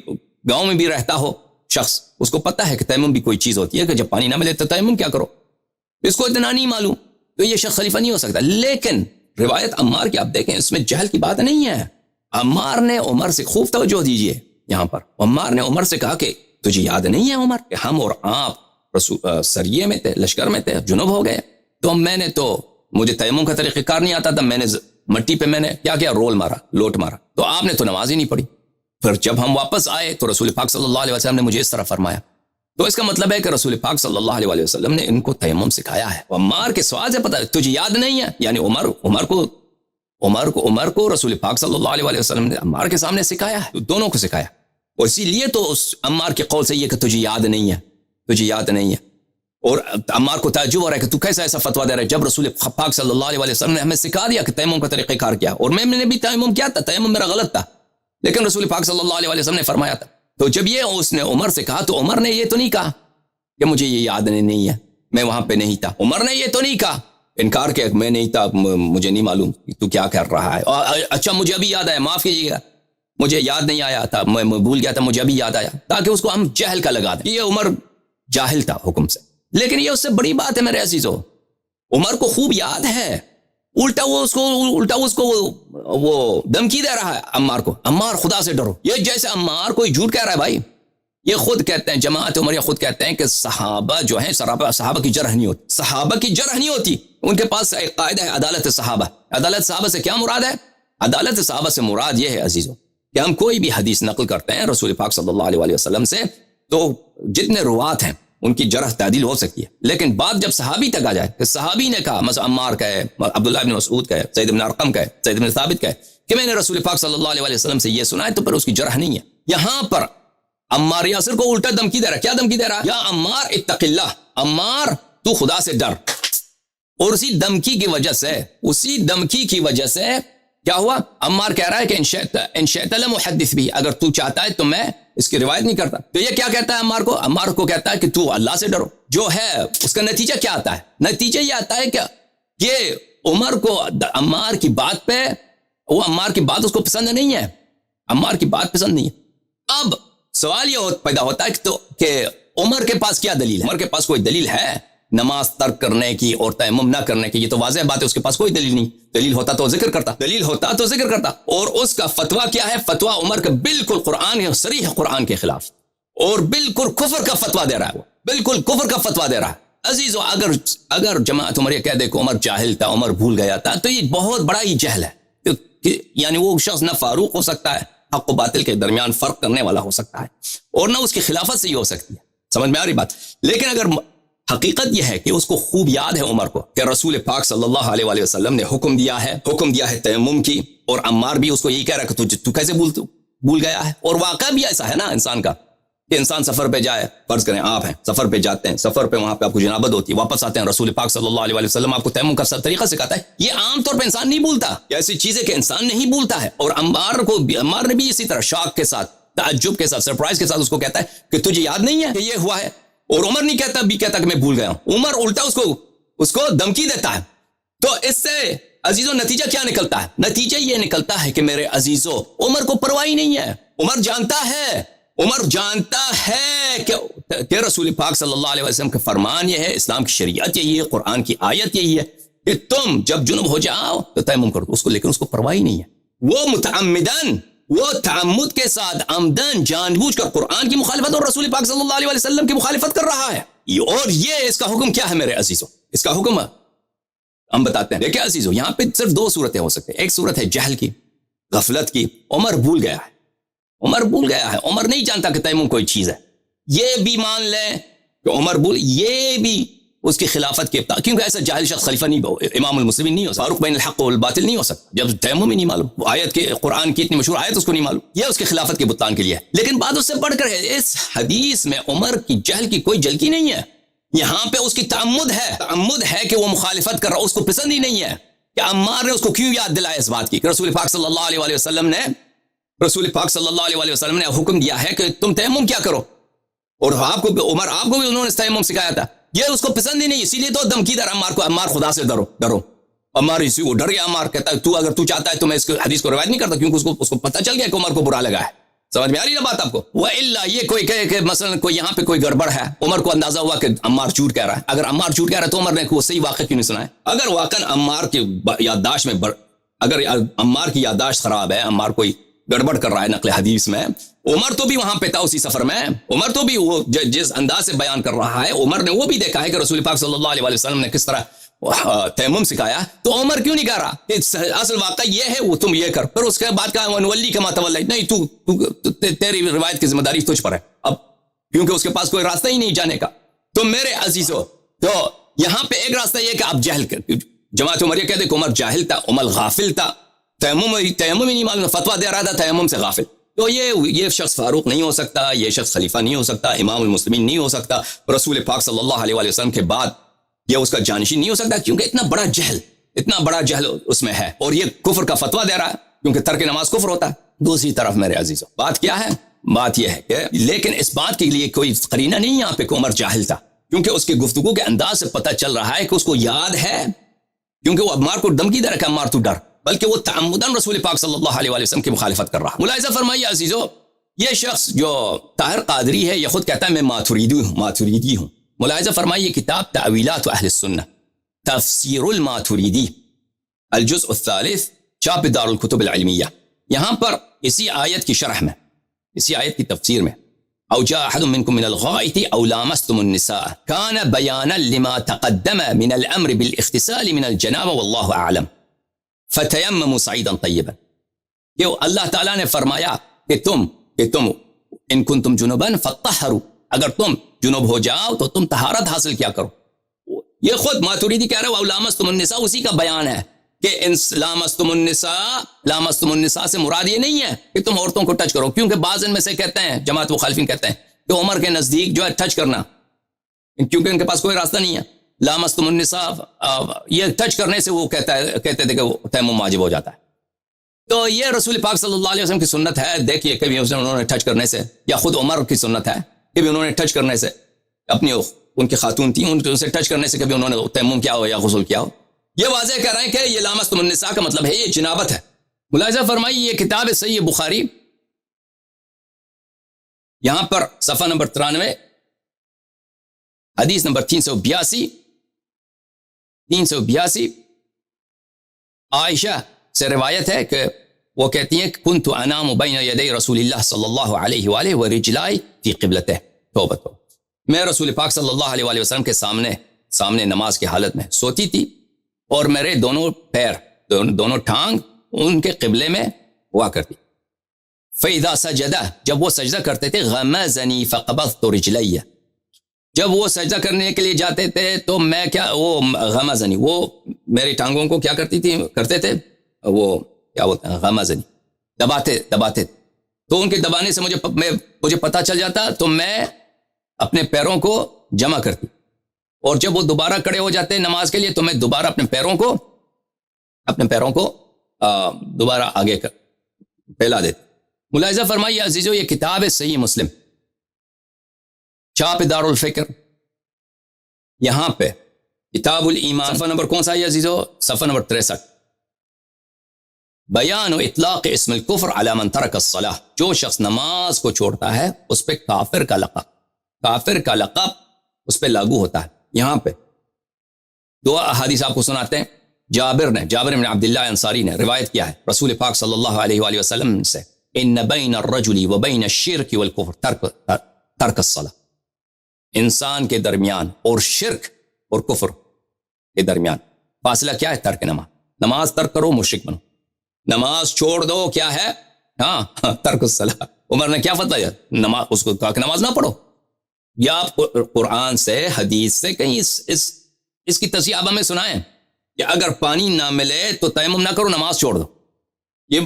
گاؤں میں بھی رہتا ہو شخص, اس کو پتہ ہے کہ تیمم بھی کوئی چیز ہوتی ہے کہ جب پانی نہ ملے تو تیمم کیا کرو. اس کو اتنا نہیں معلوم تو یہ شخص خلیفہ نہیں ہو سکتا. لیکن روایت عمار کی آپ دیکھیں, اس میں جہل کی بات نہیں ہے. عمار نے عمر سے, خوب توجہ دیجئے یہاں پر, عمار نے عمر سے کہا کہ تجھے یاد نہیں ہے عمر کہ ہم اور آپ سریے میں تھے, لشکر میں تھے, جنوب ہو گئے, تو مجھے تیمم کا طریقہ کار نہیں آتا تھا, میں نے مٹی پہ میں نے کیا رول مارا, لوٹ مارا, تو آپ نے تو نماز ہی نہیں پڑھی. پھر جب ہم واپس آئے تو رسول پاک صلی اللہ علیہ وسلم نے مجھے اس طرح فرمایا. تو اس کا مطلب ہے کہ رسول پاک صلی اللہ علیہ وسلم نے ان کو تیمم سکھایا ہے. عمار کے سوال سے پتہ تجھے یاد نہیں ہے, یعنی عمر کو رسول پاک صلی اللہ علیہ وسلم نے عمار کے سامنے سکھایا ہے, دونوں کو سکھایا. اور اسی لیے تو اس عمار کے قول سے یہ کہ تجھے یاد نہیں ہے. اور عمار کو تعجب ہو رہا ہے کہ تو کیسا ایسا فتویٰ دے رہا ہے جب رسول پاک صلی اللہ علیہ وسلم نے ہمیں سکھا دیا کہ تیمم کا طریقہ کار کیا, اور میں نے بھی تیمم کیا تھا, تیمم میرا غلط تھا, لیکن رسول پاک صلی اللہ علیہ وسلم نے فرمایا تھا. تو جب یہ اس نے عمر سے کہا تو عمر نے یہ تو نہیں کہا کہ مجھے یہ یاد نہیں ہے, میں وہاں پہ نہیں تھا. عمر نے یہ تو نہیں کہا, انکار کیا, میں نہیں تھا, مجھے نہیں معلوم تو کیا کر رہا ہے. اچھا مجھے ابھی یاد آیا, معاف کیجیے گا, مجھے یاد نہیں آیا تھا, میں بھول گیا تھا, مجھے ابھی یاد آیا, تاکہ اس کو ہم جہل کا لگا دیں. یہ عمر جاہل تھا حکم سے, لیکن یہ اس سے بڑی بات ہے میرے عزیزو. عمر کو خوب یاد ہے, الٹا اس کو وہ دھمکی دے رہا ہے عمار کو, عمار خدا سے ڈرو. یہ جیسے عمار کوئی جھوٹ کہہ رہا ہے بھائی. یہ خود کہتے ہیں, جماعت عمریہ خود کہتے ہیں کہ صحابہ جو ہیں صحابہ کی جرح نہیں ہوتی. ان کے پاس ایک قاعدہ ہے عدالت صحابہ. عدالت صحابہ سے کیا مراد ہے؟ عدالت صحابہ سے مراد یہ ہے عزیزو کہ ہم کوئی بھی حدیث نقل کرتے ہیں رسول پاک صلی اللہ علیہ وسلم سے, تو جتنے روات ہیں ان کی جرح تعدیل ہو سکتی ہے, لیکن بات جب صحابی تک آ جائے کہ صحابی نے کہا, مثلا عمار کہے, عبداللہ بن مسعود کہے, زید بن ارقم کہے, زید بن ثابت کہے کہ میں نے رسول پاک صلی اللہ علیہ وسلم سے یہ سنا ہے, تو پر اس کی جرح نہیں ہے. یہاں پر عمار یاسر کو الٹا دھمکی دے رہا ہے. کیا دھمکی دے رہا ہے؟ یا عمار اتق اللہ, عمار تو خدا سے ڈر. اور اسی دھمکی کی وجہ سے کیا ہوا؟ عمار کہہ رہا ہے کہ ان شئت لمحدث بھی, اگر تو چاہتا ہے تو میں اس کی روایت نہیں کرتا. تو یہ کیا کہتا ہے عمار کو؟ عمار کو کہتا ہے کہ تو اللہ سے ڈرو. جو ہے اس کا نتیجہ کیا آتا ہے؟ نتیجہ یہ آتا ہے کہ یہ عمر کو عمار کی بات پہ, وہ عمار کی بات اس کو پسند نہیں ہے, عمار کی بات پسند نہیں ہے. اب سوال یہ پیدا ہوتا ہے کہ عمر کے پاس کیا دلیل ہے؟ عمر کے پاس کوئی دلیل ہے نماز ترک کرنے کی اور تیمم نہ کرنے کی؟ یہ تو واضح بات ہے, اس کے پاس کوئی دلیل نہیں. دلیل ہوتا تو ذکر کرتا. اور اس کا فتویٰ کیا ہے؟ فتویٰ عمر کا بالکل قرآن, صریح قرآن کے خلاف, اور بالکل کفر کا فتویٰ دے رہا ہے. وہ بالکل کفر کا فتویٰ دے رہا ہے. عزیزو اگر جماعت عمریہ کہہ دے کہ عمر جاہل تھا, عمر بھول گیا تھا, تو یہ بہت بڑا ہی جہل ہے. یعنی وہ شخص نہ فاروق ہو سکتا ہے, حق و باطل کے درمیان فرق کرنے والا ہو سکتا ہے, اور نہ اس کی خلافت سے ہی ہو سکتی ہے. سمجھ میں آ رہی بات؟ لیکن اگر حقیقت یہ ہے کہ اس کو خوب یاد ہے عمر کو کہ رسول پاک صلی اللہ علیہ وسلم نے حکم دیا ہے تیمم کی, اور عمار بھی اس کو یہی کہہ رہا ہے کہ تو کیسے بھول گیا ہے. اور واقعہ بھی ایسا ہے نا انسان کا, کہ انسان سفر پہ جائے, فرض کریں آپ ہیں سفر پہ جاتے ہیں, سفر پہ وہاں پہ آپ کو جنابت ہوتی ہے, واپس آتے ہیں, رسول پاک صلی اللہ علیہ وسلم آپ کو تیمم کا طریقہ سکھاتا ہے. یہ عام طور پہ انسان نہیں بھولتا, ایسی چیزیں کہ انسان نہیں بھولتا ہے. اور عمار نے بھی اسی طرح شاک کے ساتھ, تعجب کے ساتھ, سرپرائز کے ساتھ اس کو کہتا ہے کہ تجھے یاد نہیں ہے کہ یہ ہوا ہے. اور عمر نہیں کہتا کہ میں بھول گیا ہوں. عمر الٹا اس کو دھمکی دیتا ہے. تو اس سے عزیزو نتیجہ کیا نکلتا ہے؟ نتیجہ یہ نکلتا ہے کہ میرے عزیزو عمر کو پرواہ نہیں ہے. عمر جانتا ہے کہ رسول پاک صلی اللہ علیہ وسلم کا فرمان یہ ہے, اسلام کی شریعت یہی ہے, قرآن کی آیت یہی ہے کہ تم جب جنب ہو جاؤ تو تیمم کرو. اس کو لیکن اس کو پرواہ نہیں ہے. وہ تعمد کے ساتھ عمدن جان بوجھ کر قرآن کی مخالفت اور رسول پاک صلی اللہ علیہ وسلم کی مخالفت کر رہا ہے. اور یہ اس کا حکم کیا ہے میرے عزیزو؟ اس کا حکم ہم بتاتے ہیں. دیکھیں عزیزو, یہاں پہ صرف دو صورتیں ہو سکتے ہیں. ایک صورت ہے جہل کی, غفلت کی. عمر بھول گیا ہے, عمر نہیں جانتا کہ تیمم کوئی چیز ہے. یہ بھی مان لیں کہ عمر یہ بھی اس کی خلافت کے ابتدا, کیونکہ ایسا جاہل شخص خلیفہ نہیں, امام المسلمین نہیں ہو سکتا, فاروق بین الحق والباطل نہیں ہو سکتا جب تیمم ہی نہیں معلوم, آیت کے قرآن کی اتنی مشہور آیت اس کو نہیں معلوم. یہ اس کی خلافت کے بطلان کے لیے ہے. لیکن بات اس سے بڑھ کر ہے, اس حدیث میں عمر کی جہل کی کوئی جھلکی نہیں ہے. یہاں پہ اس کی تعمد ہے کہ وہ مخالفت کر رہا, اس کو پسند ہی نہیں ہے کہ عمار نے اس کو کیوں یاد دلایا اس بات کی کہ رسول پاک صلی اللہ علیہ وسلم نے حکم دیا ہے کہ تم تیمم کیا کرو, اور آپ کو بھی انہوں نے تیمم سکھایا تھا. یہ اس کو پسند ہی نہیں, اسی لیے تو دھمکی دے رہا عمار کو, عمار خدا سے ڈرو. عمار اسی وہ ڈر گیا. عمار کہتا ہے اگر تو چاہتا ہے تو میں اس حدیث کو روایت نہیں کرتا, کیونکہ اس کو پتہ چل گیا کہ عمر کو برا لگا ہے. سمجھ میں آ رہی نا بات آپ کو؟ وَإِلَّا یہ کوئی کہے کہ مثلا کوئی یہاں پہ کوئی گڑبڑ ہے, عمر کو اندازہ ہوا کہ عمار جھوٹ کہہ رہا ہے. اگر عمار جھوٹ کہہ رہا ہے تو عمر نے وہ صحیح واقعہ کیوں نہیں سنایا؟ اگر واقعا عمار کی یادداشت میں اگر عمار کی یادداشت خراب ہے, عمار کوئی گڑبڑ کر رہا ہے نقل حدیث میں, عمر تو بھی وہاں پہ تھا اسی سفر میں, عمر تو بھی وہ جس انداز سے بیان کر رہا ہے, عمر نے وہ بھی دیکھا ہے کہ رسول پاک صلی اللہ علیہ وسلم نے کس طرح تیمم سکھایا. تو عمر کیوں نہیں کہہ رہا کہ اصل واقعہ یہ ہے, وہ تم یہ کر. پھر اس کے بعد کہا ونولی کما تولی, نہیں تو تیری روایت کی ذمہ داری تجھ پر ہے اب, کیونکہ اس کے پاس کوئی راستہ ہی نہیں جانے کا. تو میرے عزیزو, تو یہاں پہ ایک راستہ یہ کہ آپ جہل کر, جماعت عمریہ کہتے کہ عمر جاہل تھا, عمر غافل تھا, تیمم ہی نہیں معلوم, فتویٰ دے رہا تھا تیمم سے غافل. تو یہ شخص فاروق نہیں ہو سکتا, یہ شخص خلیفہ نہیں ہو سکتا, امام المسلمین نہیں ہو سکتا, رسول پاک صلی اللہ علیہ وسلم کے بعد یہ اس کا جانشین نہیں ہو سکتا, کیونکہ اتنا بڑا جہل اس میں ہے, اور یہ کفر کا فتویٰ دے رہا ہے, کیونکہ ترک نماز کفر ہوتا ہے. دوسری طرف میرے عزیزو بات کیا ہے؟ بات یہ ہے کہ لیکن اس بات کے لیے کوئی قرینہ نہیں یہاں پہ کہ عمر جاہل تھا, کیونکہ اس کی گفتگو کے انداز سے پتہ چل رہا ہے کہ اس کو یاد ہے, کیونکہ وہ عمار کو دھمکی دے رہا ہے, عمار تو ڈر, بلکہ وہ تعمداً رسول پاک صلی اللہ علیہ وسلم کی مخالفت کر رہا. ملاحظہ فرمائیے عزیزو, یہ شخص جو طاہر قادری ہے یہ خود کہتا ہے میں ماتریدی ہوں. ملاحظہ فرمائیے کتاب تعویلات اہل السنہ تفسیر الماتریدی الجزء الثالث چاپ دار الکتب العلمیہ, یہاں پر اسی آیت کی شرح میں, اسی آیت کی تفسیر میں, او جاء احد منکم من الغائط او لامستم النساء كان بیانا لما تقدم من الامر بالاغتسال من الجنابہ واللہ اعلم فتیمموا صعیدا طیبا. کہ اللہ تعالیٰ نے فرمایا کہ تم ان کنتم جنبا فطہروا, اگر تم جنوب ہو جاؤ تو تم طہارت حاصل کیا کرو. یہ خود ماتریدی کہہ رہے ہو, او لامستم النساء اسی کا بیان ہے کہ لامستم النساء سے مراد یہ نہیں ہے کہ تم عورتوں کو ٹچ کرو, کیونکہ بعض ان میں سے کہتے ہیں, جماعت مخالفین کہتے ہیں کہ عمر کے نزدیک جو ہے ٹچ کرنا, کیونکہ ان کے پاس کوئی راستہ نہیں ہے, لامستم النساء یہ ٹچ کرنے سے وہ کہتے تھے کہ وہ تیمم واجب ہو جاتا ہے. تو یہ رسول پاک صلی اللہ علیہ وسلم کی سنت ہے. دیکھیے کبھی انہوں نے ٹچ کرنے سے, یا خود عمر کی سنت ہے کبھی انہوں نے ٹچ کرنے سے, اپنی ان کی خاتون تھیں ان سے ٹچ کرنے سے کبھی انہوں نے تیمم کیا ہو یا غسل کیا ہو. یہ واضح کر رہے ہیں کہ یہ لامستم النساء کا مطلب ہے یہ جنابت ہے. ملاحظہ فرمائیے یہ کتاب صحیح بخاری, یہاں پر صفحہ نمبر 93 حدیث نمبر 382 عائشہ سے روایت ہے کہ وہ کہتی ہیں کنت انام بین یدی رسول اللہ صلی اللہ علیہ وآلہ ورجلائی فی قبلتہ, توبہ, میں رسول پاک صلی اللہ علیہ وسلم کے سامنے نماز کی حالت میں سوتی تھی, اور میرے دونوں پیر دونوں ٹانگ ان کے قبلے میں ہوا کرتی. فَإِذَا سَجَدَ جب وہ سجدہ کرتے تھے غَمَزَنِي فَقَبَضْتُ رِجْلَيَّ جب وہ سجدہ کرنے کے لیے جاتے تھے تو میں وہ غمزنی وہ میری ٹانگوں کو کیا کرتے تھے وہ کیا بولتے ہیں غمزنی دباتے تو ان کے دبانے سے مجھے پتہ چل جاتا تو میں اپنے پیروں کو جمع کرتی, اور جب وہ دوبارہ کھڑے ہو جاتے نماز کے لیے تو میں دوبارہ اپنے پیروں کو دوبارہ آگے پھیلا دیتے. ملاحظہ فرمائیے عزیزو یہ کتاب ہے صحیح مسلم چاپ دار الفکر, یہاں پہ کتاب الایمان صفحہ نمبر کون سا ہے عزیزو؟ صفحہ نمبر 63 بیان و اطلاق اسم الکفر علی من ترک الصلاۃ, جو شخص نماز کو چھوڑتا ہے اس پہ کافر کا لقب اس پہ لاگو ہوتا ہے. یہاں پہ دو احادیث آپ کو سناتے ہیں. جابر بن عبداللہ انصاری نے روایت کیا ہے رسول پاک صلی اللہ علیہ وآلہ وسلم سے, ان بین الرجل و بین الشرک والکفر ترک الصلاۃ, انسان کے درمیان اور شرک اور کفر کے درمیان فاصلہ کیا ہے؟ ترک نماز ترک کرو مشرک بنو, نماز چھوڑ دو کیا ہے؟ ترک الصلاۃ. عمر نے کیا فتویٰ دیا؟ نماز اس کو کہا کہ نماز نہ پڑھو. یا قرآن سے حدیث سے کہیں اس کی تصحیح آپ ہمیں سنائیں کہ اگر پانی نہ ملے تو تیمم نہ کرو نماز چھوڑ دو. یہ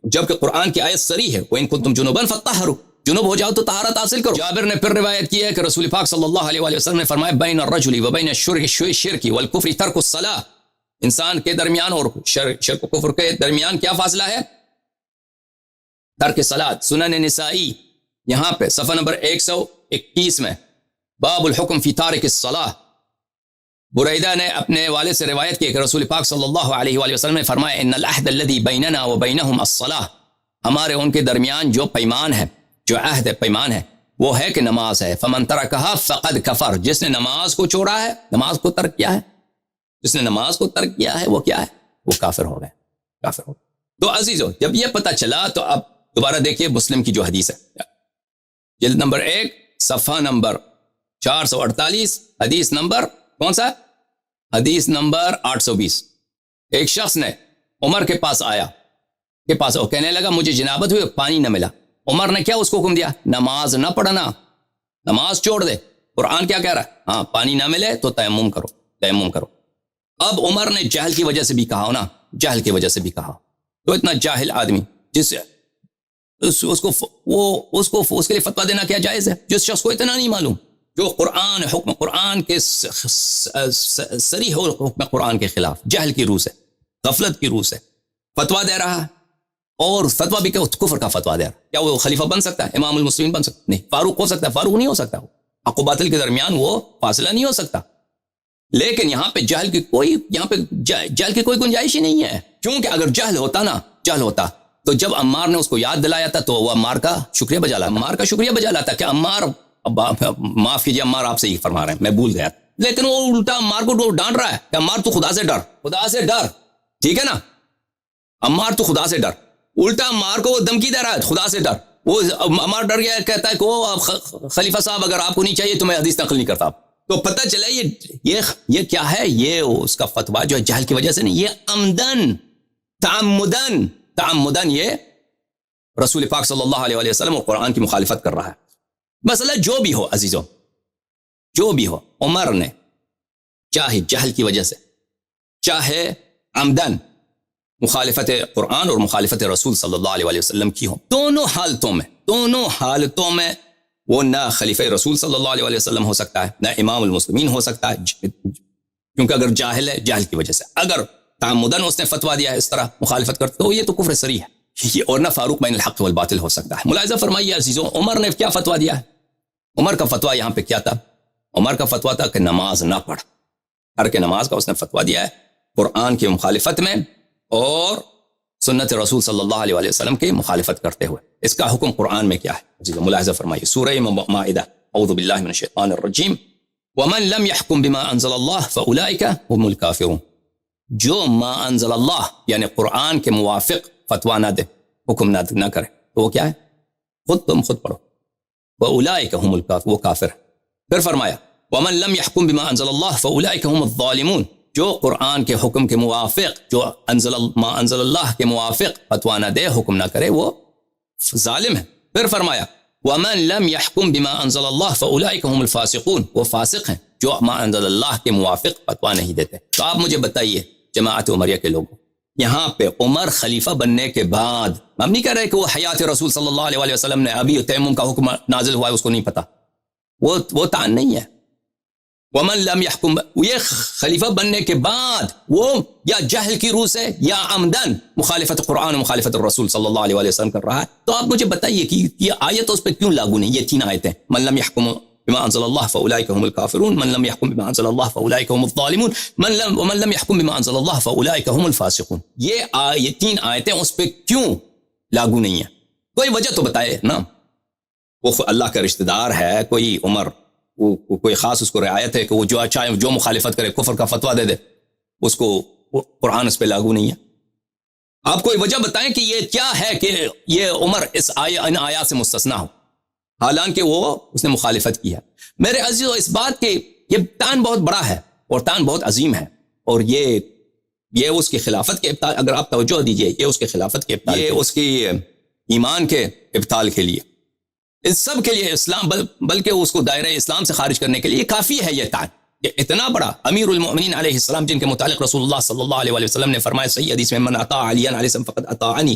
جبکہ قرآن کی آیت صریح ہے وَإِن كُنتُمْ جُنُبًا فَطَّهِّرُوا, جنوب ہو جاؤ تو طہارت حاصل کرو. جابر نے پھر روایت کی ہے کہ رسول پاک صلی اللہ علیہ وآلہ وسلم نے فرمایا بین الرجل و بین الشرک والکفر ترک الصلاۃ, انسان کے درمیان اور شرک و کفر کے درمیان کیا فاصلہ ہے؟ ترک صلاۃ. سنن نسائی یہاں پہ صفحہ نمبر 121 میں باب الحکم فی تارک الصلاۃ, بریدہ نے اپنے والد سے روایت کی کہ رسول پاک صلی اللہ علیہ وآلہ وسلم نے فرمایا ان العہد الذی بیننا وبینہم الصلاۃ، ہمارے ان کے درمیان جو پیمان ہے، جو عہد ہے، پیمان ہے، وہ ہے کہ نماز ہے. فمن ترکہا فقد کفر، جس نے نماز کو چھوڑا ہے، نماز کو ترک کیا ہے، جس نے نماز کو ترک کیا ہے وہ کیا ہے، وہ کافر ہو گئے، کافر ہو گئے. تو عزیزو جب یہ پتہ چلا تو اب دوبارہ دیکھیے مسلم کی جو حدیث ہے، جلد نمبر 1 صفحہ نمبر 448، حدیث نمبر کون سا، حدیث نمبر 820. ایک شخص نے عمر کے پاس آیا، کے پاس وہ کہنے لگا مجھے جنابت ہوئی، پانی نہ ملا. عمر نے کیا اس کو حکم دیا، نماز نہ پڑھنا، نماز چھوڑ دے. قرآن کیا کہہ رہا ہے، ہاں پانی نہ ملے تو تیمم کرو، تیمم کرو. اب عمر نے جہل کی وجہ سے بھی کہا نا، جہل کی وجہ سے بھی کہا. تو اتنا جاہل آدمی جس اس کو اس کے لیے فتویٰ دینا کیا جائز ہے، جس شخص کو اتنا نہیں معلوم، جو قرآن حکم قرآن کے صریح حکم قرآن کے خلاف جہل کی روح سے، غفلت کی روح سے فتویٰ دے رہا ہے، اور فتویٰ بھی کہ کفر کا فتویٰ دے رہا. کیا وہ خلیفہ بن سکتا ہے، امام المسلمین بن سکتا ہے؟ نہیں. فاروق ہو سکتا ہے؟ فاروق نہیں ہو سکتا. حق و باطل کے درمیان وہ فاصلہ نہیں ہو سکتا. لیکن یہاں پہ جہل کی کوئی گنجائش ہی نہیں ہے، کیونکہ اگر جہل ہوتا تو جب عمار نے اس کو یاد دلایا تھا تو وہ عمار کا شکریہ بجا لاتا کہ عمار معاف کیجیے، عمار آپ سے یہ فرما رہے ہیں، میں بھول گیا. لیکن وہ الٹا عمار کو ڈانٹ رہا ہے کہ عمار تو خدا سے ڈر، ٹھیک ہے نا، عمار تو خدا سے ڈر. الٹا عمار کو وہ دھمکی دے رہا ہے خدا سے ڈر. وہ عمار ڈر گیا، کہتا ہے کہ وہ خلیفہ صاحب اگر آپ کو نہیں چاہیے تو میں حدیث نقل نہیں کرتا. تو پتہ چلا یہ کیا ہے، یہ اس کا فتویٰ جو ہے جہل کی وجہ سے نہیں، یہ عمدن تعمدن یہ رسول پاک صلی اللہ علیہ وسلم اور قرآن کی مخالفت کر رہا ہے. مسئلہ جو بھی ہو عزیزوں، جو بھی ہو، عمر نے چاہے جہل کی وجہ سے، چاہے عمدن مخالفت قرآن اور مخالفت رسول صلی اللہ علیہ وسلم کی ہو، دونوں حالتوں میں وہ نہ خلیفہ رسول صلی اللہ علیہ وسلم ہو سکتا ہے، نہ امام المسلمین ہو سکتا ہے، کیونکہ اگر جاہل ہے، جہل کی وجہ سے. اگر تعمدن اس نے فتویٰ دیا ہے اس طرح مخالفت کرتے تو یہ تو کفر صریح ہے، یہ اور نہ فاروق بین الحق والباطل ہو سکتا ہے. ملاحظہ فرمائیے عزیزوں، عمر نے کیا فتویٰ دیا ہے؟ عمر کا فتویٰ یہاں پہ کیا تھا؟ عمر کا فتویٰ تھا کہ نماز نہ پڑھ، ترک نماز کا اس نے فتویٰ دیا ہے قرآن کی مخالفت میں اور سنت رسول صلی اللہ علیہ وسلم کی مخالفت کرتے ہوئے. اس کا حکم قرآن میں کیا ہے عزیزوں؟ ملاحظہ فرمائیے، سورہ مائدہ، اعوذ باللہ من الشیطان الرجیم، ومن لم يحكم بما انزل اللہ فاولئک هم الکافرون. جو ما انزل اللہ یعنی قرآن کے موافق فتویٰ نہ دے، حکم نہ کرے، تو وہ کیا ہے؟ تم خود پڑھو، وَأُولَئِكَ هُمُ الْكَافِرُونَ، وہ کافر ہے. پھر فرمایا وَمَن لَمْ يَحْكُمْ بِمَا أَنزَلَ اللَّهُ فَأُولَئِكَ هُمُ الظَّالِمُونَ. جو قرآن کے حکم کے موافق، جو ما انزل اللہ کے موافق فتویٰ نہ دے، حکم نہ کرے، وہ ظالم ہے. پھر فرمایا وَمَن لَمْ يَحْكُمْ بِمَا أَنزَلَ اللَّهُ فَأُولَئِكَ هُمُ الْفَاسِقُونَ. وہ فاسق ہیں جو ما انزل اللہ کے موافق فتویٰ نہیں دیتے. تو آپ مجھے بتائیے جماعت عمریہ کے لوگوں، یہاں پہ عمر خلیفہ بننے کے بعد، ہم نہیں کہہ رہے کہ وہ حیات رسول صلی اللہ علیہ وسلم نے ابھی تیمم کا حکم نازل ہوا ہے اس کو نہیں پتا، وہ تعین نہیں ہے. ومن لم يحكم، یہ خلیفہ بننے کے بعد وہ یا جہل کی روح سے یا عمدن مخالفت قرآن و مخالفت الرسول صلی اللہ علیہ وسلم کر رہا ہے. تو آپ مجھے بتائیے کہ یہ آیت اس پہ کیوں لاگو نہیں؟ یہ 3 آیتیں، من لم يحكم بما انزل الله فاولئك هم الكافرون، من لم يحكم بما انزل الله فاولئك هم الظالمون، ومن لم يحكم بما انزل الله فاولئك هم الفاسقون. یہ 3 آیتیں اس پہ کیوں لاگو نہیں ہیں؟ کوئی وجہ تو بتائے نا. وہ اللہ کا رشتہ دار ہے، کوئی عمر کوئی خاص اس کو رعایت ہے کہ وہ جو مخالفت کرے، کفر کا فتویٰ دے اس کو قرآن اس پہ لاگو نہیں ہے. آپ کوئی وجہ بتائیں کہ یہ کیا ہے کہ یہ عمر ان آیات سے مستثنا ہو، حالانکہ وہ اس نے مخالفت کی ہے. میرے عزیزو، اس بات کے یہ تان بہت بڑا ہے اور تان بہت عظیم ہے، اور یہ اس کی خلافت کے ابطال، اگر آپ توجہ دیجئے، یہ اس کی خلافت کے ابطال، یہ اس کی ایمان کے ابطال کے لیے، اس سب کے لیے اسلام، بلکہ اس کو دائرہ اسلام سے خارج کرنے کے لیے کافی ہے. یہ تان، یہ اتنا بڑا امیر المؤمنین علیہ السلام، جن کے متعلق رسول اللہ صلی اللہ علیہ وسلم نے فرمایا صحیح حدیث میں، من اطاع علی علیہ السلام فقد اطاعنی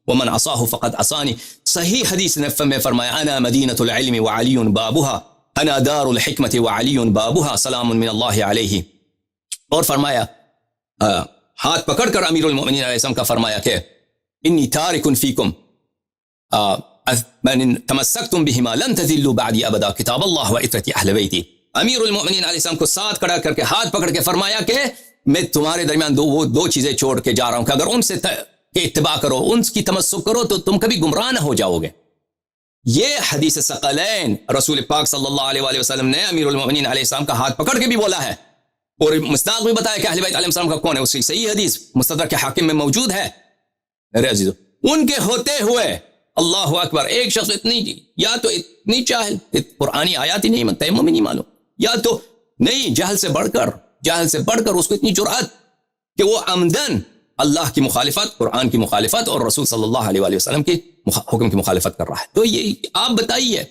ومن عصاہ فقد عصانی. صحیح حدیث میں فرمایا انا مدینۃ العلم وعلی بابها، انا دار الحکمت وعلی بابها، سلام من اللہ علیہ. اور فرمایا ہاتھ پکڑ کر امیر المؤمنین علیہ السلام کا فرمایا کہ انی تارک فیکم من تمسکتم بہما لن تذلوا بعدی ابدا، کتاب اللہ و عترتی اہل بیتی. امیر المؤمنین علیہ السلام کو ساتھ کھڑا کر کے ہاتھ پکڑ کے فرمایا کہ میں تمہارے درمیان دو چیزیں چھوڑ کے جا رہا ہوں کہ اگر ان سے اتباع کرو، ان کی تمسک کرو تو تم کبھی گمراہ نہ ہو جاؤ گے. یہ حدیث ثقلین رسول پاک صلی اللہ علیہ وآلہ وسلم نے امیر المؤمنین علیہ السلام کا ہاتھ پکڑ کے بھی بولا ہے، اور مصداق بھی بتایا کہ اہل بیت علیہ السلام کا کون ہے. اس کی صحیح حدیث مستدرک کے حاکم میں موجود ہے. میرے عزیزو، ان کے ہوتے ہوئے اللہ اکبر ایک شخص یا تو اتنی جاہل، قرآنی آیات ہی نہیں، تیمم ہی نہیں معلوم، یا تو نہیں جہل سے بڑھ کر اس کو اتنی جرأت کہ وہ عمدن اللہ کی مخالفت، قرآن کی مخالفت اور رسول صلی اللہ علیہ وآلہ وسلم کی حکم کی مخالفت کر رہا ہے. تو یہ آپ بتائیے،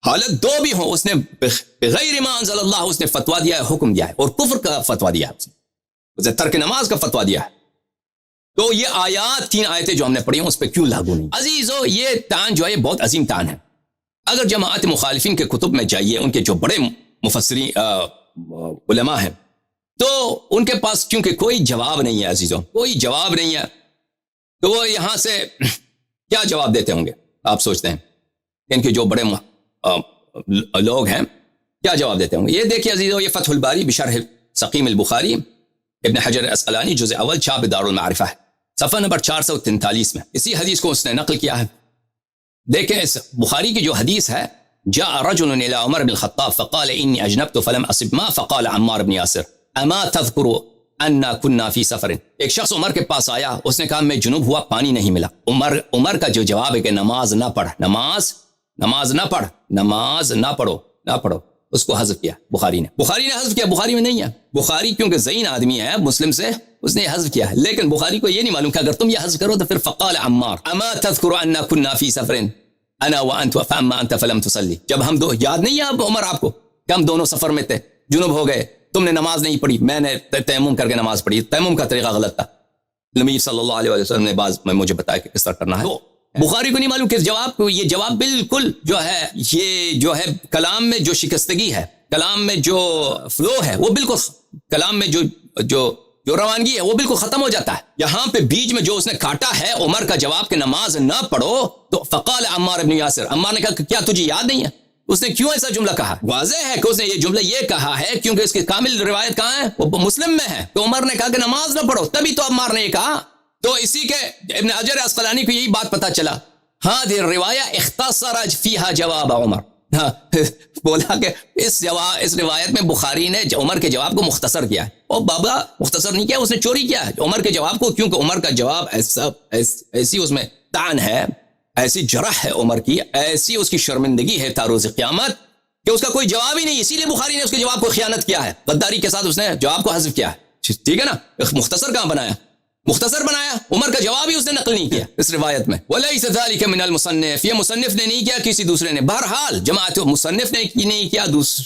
حالت دو بھی ہوں، اس نے بغیر ما انزل اللہ اس نے فتویٰ دیا ہے، حکم دیا ہے، اور کفر کا فتویٰ دیا ہے، اس نے ترک نماز کا فتویٰ دیا ہے. تو یہ آیات، 3 آیتیں جو ہم نے پڑھی ہیں اس پہ کیوں لاگو نہیں؟ عزیزو، یہ تان جو ہے بہت عظیم تان ہے. اگر جماعت مخالفین کے کتب میں جائیے، ان کے جو بڑے مفسرین علماء ہیں، تو ان کے پاس کیونکہ کوئی جواب نہیں ہے عزیزو، کوئی جواب نہیں ہے، تو وہ یہاں سے کیا جواب دیتے ہوں گے آپ سوچتے ہیں؟ ان کے جو بڑے لوگ ہیں کیا جواب دیتے ہوں گے؟ یہ دیکھیے عزیزو، یہ فتح الباری بشرح سقیم البخاری، ابن حجر اسقلانی، جزء اول، چھاپ دار المعرفہ ہے، صفحہ نمبر 443 میں اسی حدیث کو اس نے نقل کیا ہے. دیکھیں اس بخاری کی جو حدیث ہے، جاء رجل الى عمر بن الخطاب فقال اني اجنبت فلم اصب ما فقال عمار بن یاسر اما تذكر ان كنا في سفر. ایک شخص عمر کے پاس آیا، اس نے کہا میں جنوب ہوا، پانی نہیں ملا. عمر کا جو جواب ہے کہ نماز نہ پڑھو، اس کو حذف کیا بخاری نے حذف کیا. بخاری میں نہیں ہے، بخاری کیونکہ ذہین آدمی ہے مسلم سے، اس نے حذف کیا ہے، لیکن بخاری کو یہ نہیں معلوم کہ اگر تم یہ حذف کرو تو پھر فقال عمار اما تذكر ان كنا في سفر انا وانت فاما انت فلم تصلي. جب ہم دو، یاد نہیں ہے عمر آپ کو کہ ہم دونوں سفر میں تھے، جنوب ہو گئے، تم نے نماز نہیں پڑھی، میں نے تیمم کر کے نماز پڑھی. تیمم کا طریقہ غلط تھا، نبی صلی اللہ علیہ وسلم نے مجھے بتایا کہ کس طرح کرنا ہے. بخاری کو نہیں معلوم کہ یہ جواب بالکل جو ہے، یہ جو ہے کلام میں جو شکستگی ہے، کلام میں جو فلو ہے، وہ بالکل کلام میں جو روانگی ہے وہ بالکل ختم ہو جاتا ہے. یہاں پہ بیچ میں جو اس نے کاٹا ہے عمر کا جواب کہ نماز نہ پڑھو، تو فقال عمار ابن یاسر، عمار نے کہا کہ کیا تجھے یاد نہیں ہے؟ اس نے کیوں ایسا جملہ کہا؟ واضح ہے کہ اس نے یہ جملہ یہ کہا ہے کیونکہ اس کی کامل روایت کہاں ہے؟ وہ مسلم میں ہے. تو عمر نے کہا کہ نماز نہ پڑھو، تبھی تو عمار نے یہ کہا. تو اسی کے ابن حجر اسقلانی کو یہی بات پتا چلا، هذه الرواية اختصر فيها جواب عمر. بولا کہ اس روایت میں بخاری نے عمر کے جواب کو مختصر کیا ہے. اور بابا مختصر نہیں کیا، اس نے چوری کیا ہے عمر کے جواب کو، کیونکہ عمر کا جواب ایسی اس میں طعن ہے، ایسی جرح ہے عمر کی، ایسی اس کی شرمندگی ہے تا روز قیامت کہ اس کا کوئی جواب ہی نہیں. اسی لیے بخاری نے اس کے جواب کو خیانت کیا ہے، غداری کے ساتھ اس نے جواب کو حذف کیا ہے. ٹھیک ہے نا؟ مختصر کہاں بنایا؟ مختصر بنایا، عمر کا جواب ہی اس نے نقل نہیں کیا اس روایت میں. وَلَيْسَ ذَلِكَ مِنَ الْمُصَنِّفِ، یہ مصنف نے نہیں کیا، کسی دوسرے نے. بہرحال جماعت مصنف نے نہیں کیا،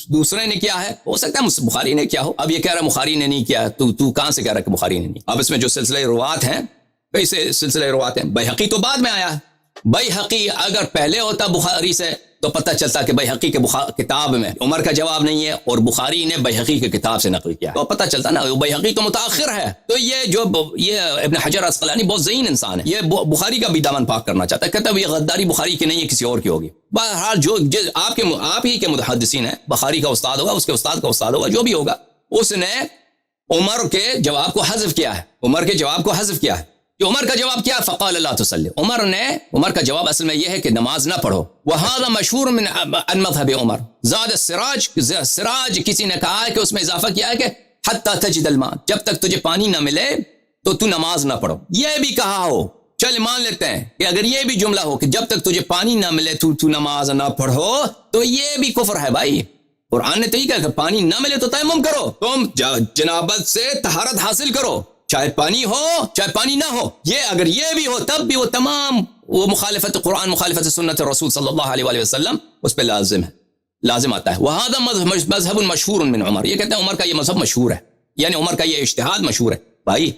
دوسرے نے کیا ہے، ہو سکتا ہے بخاری نے کیا ہو. اب یہ کہہ رہا بخاری نے نہیں کیا، تو کہاں سے کہہ رہا کہ بخاری نے نہیں. اب اس میں جو سلسلہ روات ہیں، کئی سے سلسلہ روات ہیں. بیہقی تو بعد میں آیا ہے. بیہقی اگر پہلے ہوتا بخاری سے تو پتہ چلتا کہ بیہقی کے کتاب میں عمر کا جواب نہیں ہے، اور بخاری نے بیہقی کے کتاب سے نقل کیا، تو پتہ چلتا نا بیہقی تو متاخر ہے. تو یہ ابن حجر اسقلانی بہت ذہین انسان ہے، یہ بخاری کا بھی دامن پاک کرنا چاہتا ہے، کہتا ہے یہ غداری بخاری کی نہیں ہے، کسی اور کی ہوگی. بہرحال جو آپ ہی کے محدثین ہیں، بخاری کا استاد ہوگا، اس کے استاد کا استاد ہوگا، جو بھی ہوگا، اس نے عمر کے جواب کو حذف کیا ہے. عمر کے جواب کو حذف کیا ہے. کہ عمر کا جواب کیا؟ فقال لا تصلی. عمر کا جواب اصل میں یہ ہے کہ نماز نہ پڑھو. وهذا مشہور من مذهب عمر. زاد السراج کسی نے کہا ہے کہ اس میں اضافہ کیا ہے کہ حتی تجد الماء، جب تک تجھے پانی نہ ملے تو تو نماز نہ پڑھو. یہ بھی کہا ہو، چل مان لیتے ہیں کہ اگر یہ بھی جملہ ہو کہ جب تک تجھے پانی نہ ملے تو نماز نہ پڑھو، تو یہ بھی کفر ہے بھائی. قرآن نے تو یہ کہا کہ پانی نہ ملے تو تیمم کرو، تم جنابت سے طہارت حاصل کرو، چاہے پانی ہو چاہے پانی نہ ہو. یہ اگر یہ بھی ہو تب بھی وہ تمام وہ مخالفت قرآن، مخالفت سنت رسول صلی اللہ علیہ وآلہ وسلم اس پہ لازم آتا ہے. وهذا مذهب مشہور من عمر. یہ کہتے ہیں عمر کا یہ مذہب مشہور ہے، یعنی عمر کا یہ اجتہاد مشہور ہے. بھائی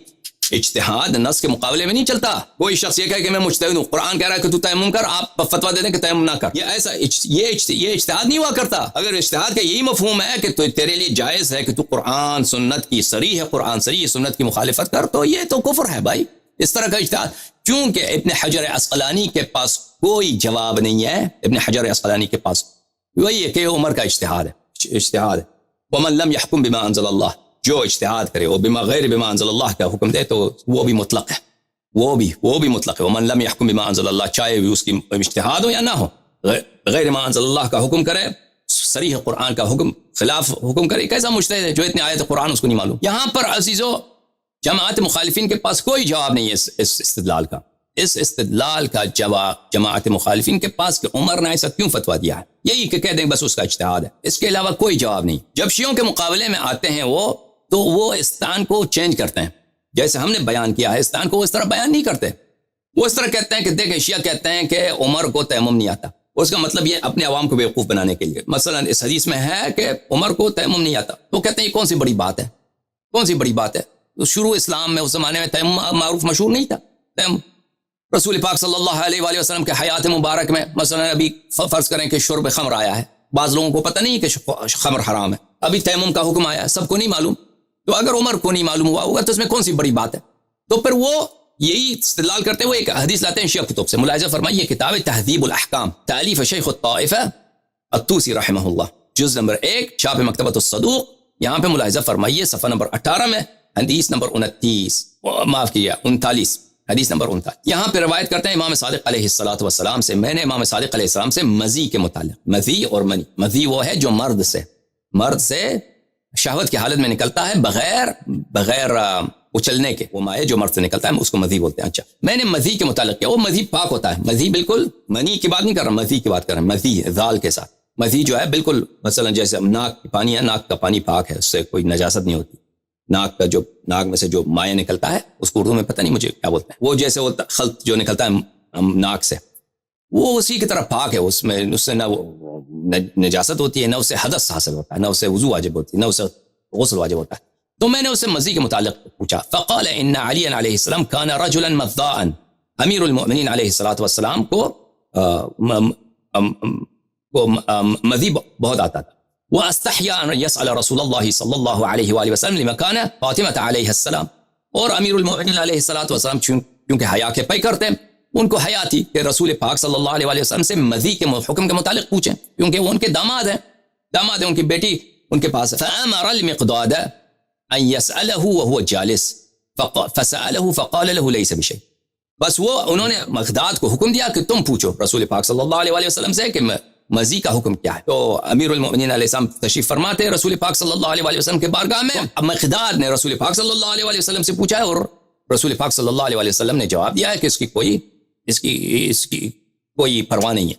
اجتہاد نص کے مقابلے میں نہیں چلتا. کوئی شخص یہ کہے کہ میں مجتہد ہوں، قرآن کہہ رہا ہے کہ تو تیمم کر، آپ فتویٰ دے دیں کہ تیمم نہ کر. یہ اجتہاد نہیں ہوا کرتا. اگر اجتہاد کا یہی مفہوم ہے کہ تو تیرے لیے جائز ہے کہ تو قرآن سنت کی صریح ہے، قرآن صریح سنت کی مخالفت کر، تو یہ تو کفر ہے بھائی. اس طرح کا اجتہاد، کیونکہ ابن حجر اسقلانی کے پاس کوئی جواب نہیں ہے. ابن حجر اسقلانی کے پاس وہی ہے کہ عمر کا اجتہاد ہے. اجتہاد ہے. ومن لم يحكم بما انزل اللہ، جو اجتہاد کرے وہ بما غیر بما انزل اللہ کا حکم دے تو وہ بھی مطلق ہے، وہ بھی مطلق ہے. ومن لم يحكم بما انزل اللہ، چاہے بھی اس کی اجتہاد ہو یا نہ ہو، غیر ما انزل اللہ کا حکم کرے، صریح قرآن کا حکم خلاف حکم کرے. کیسا مجتہد ہے جو اتنے آیت قرآن اس کو نہیں معلوم؟ یہاں پر عزیزو جماعت مخالفین کے پاس کوئی جواب نہیں ہے اس استدلال کا. اس استدلال کا جواب جماعت مخالفین کے پاس کہ عمر نے ایسا کیوں فتویٰ دیا ہے، یہی کہ کہہ دیں بس اس کا اجتہاد ہے، اس کے علاوہ کوئی جواب نہیں. جب شیعوں کے مقابلے میں آتے ہیں وہ تو وہ استان کو چینج کرتے ہیں، جیسے ہم نے بیان کیا ہے استان کو وہ اس طرح بیان نہیں کرتے. وہ اس طرح کہتے ہیں کہ دیکھیں شیعہ کہتے ہیں کہ عمر کو تیمم نہیں آتا، اس کا مطلب یہ اپنے عوام کو بیوقوف بنانے کے لیے. مثلا اس حدیث میں ہے کہ عمر کو تیمم نہیں آتا، تو کہتے ہیں یہ کون سی بڑی بات ہے، کون سی بڑی بات ہے. شروع اسلام میں اس زمانے میں تیمم معروف مشہور نہیں تھا. تیمم رسول پاک صلی اللہ علیہ وآلہ وسلم کے حیات مبارک میں مثلا ابھی فرض کریں کہ شرب خمر آیا ہے، بعض لوگوں کو پتہ نہیں کہ خمر حرام ہے، ابھی تیمم کا حکم آیا ہے، سب کو نہیں معلوم. تو اگر عمر کو نہیں معلوم ہوا ہوگا تو اس میں کون سی بڑی بات ہے؟ تو پھر وہ یہی استدلال کرتے ہوئے ایک حدیث لاتے ہیں شیعہ کتب سے. ملاحظہ فرمائیے کتاب تہذیب الاحکام تالیف شیخ الطائفہ الطوسی رحمہ اللہ، جز نمبر 1، چھاپ مکتبۃ الصدوق. یہاں پہ ملاحظہ فرمائیے صفحہ نمبر 18 میں حدیث نمبر 39 حدیث نمبر 39. یہاں پہ روایت کرتے ہیں امام صادق علیہ الصلوۃ والسلام سے، میں نے امام صادق علیہ السلام سے مزی کے متعلق، مزی اور منی، مزی وہ ہے جو مرد سے شہوت کی حالت میں نکلتا ہے بغیر اچلنے کے، وہ مائع جو مرد سے نکلتا ہے اس کو مزی بولتے ہیں. اچھا میں نے مزی کے متعلق کیا، وہ مزی پاک ہوتا ہے. مزی بالکل منی کی بات نہیں کر رہا، مزی کی بات کر رہا ہوں. مزی ذال کے ساتھ، مزی جو ہے بالکل مثلا جیسے ناک کی پانی ہے، ناک کا پانی پاک ہے، اس سے کوئی نجاست نہیں ہوتی. ناک میں سے جو مائع نکلتا ہے اس کو اردو میں پتہ نہیں مجھے کیا بولتے ہیں، وہ جیسے وہ خلط جو نکلتا ہے ناک سے، وہ اسی کی طرح پاک ہے. اس سے نہ وہ نجاست ہوتی ہے، نہ اس سے حدث حاصل ہوتا ہے، نہ اس سے وضو واجب ہوتی ہے، نہ اس سے غسل واجب ہوتا ہے. تو میں نے اس سے مزی کے متعلق پوچھا. فقال ان علی علیہ السلام كان رجلا مذاء، امیر المؤمنین علیہ الصلوۃ والسلام کو مزی بہت آتا تھا. واستحیا ان يسأل رسول اللہ صلی اللہ علیہ وآلہ وسلم لمكان فاطمہ علیہ السلام، اور امیر المؤمنین علیہ الصلوۃ والسلام کیونکہ حیا کے پے کرتے ہیں، ان کو حیا تھی کہ رسول پاک صلی اللہ علیہ وآلہ وسلم سے مزی کے حکم کے متعلق پوچھیں، کیونکہ وہ ان کے داماد ہیں، ان کی بیٹی ان کے پاس ہے. فامر المقداد ان يسأله وهو جالس فسأله فقال له ليس بشيء. بس وہ انہوں نے مقداد کو حکم دیا کہ تم پوچھو رسول پاک صلی اللہ علیہ وآلہ وسلم سے کہ مزی کا حکم کیا ہے. تو امیر المؤمنین علیہ السلام تشریف فرماتے رسول پاک صلی اللہ علیہ وآلہ وسلم کے بارگاہ میں. اب مقداد نے رسول پاک صلی اللہ علیہ وآلہ وسلم سے پوچھا ہے، اور رسول پاک صلی اللہ علیہ وآلہ وسلم نے جواب دیا ہے کہ اس کی کوئی پرواہ نہیں ہے،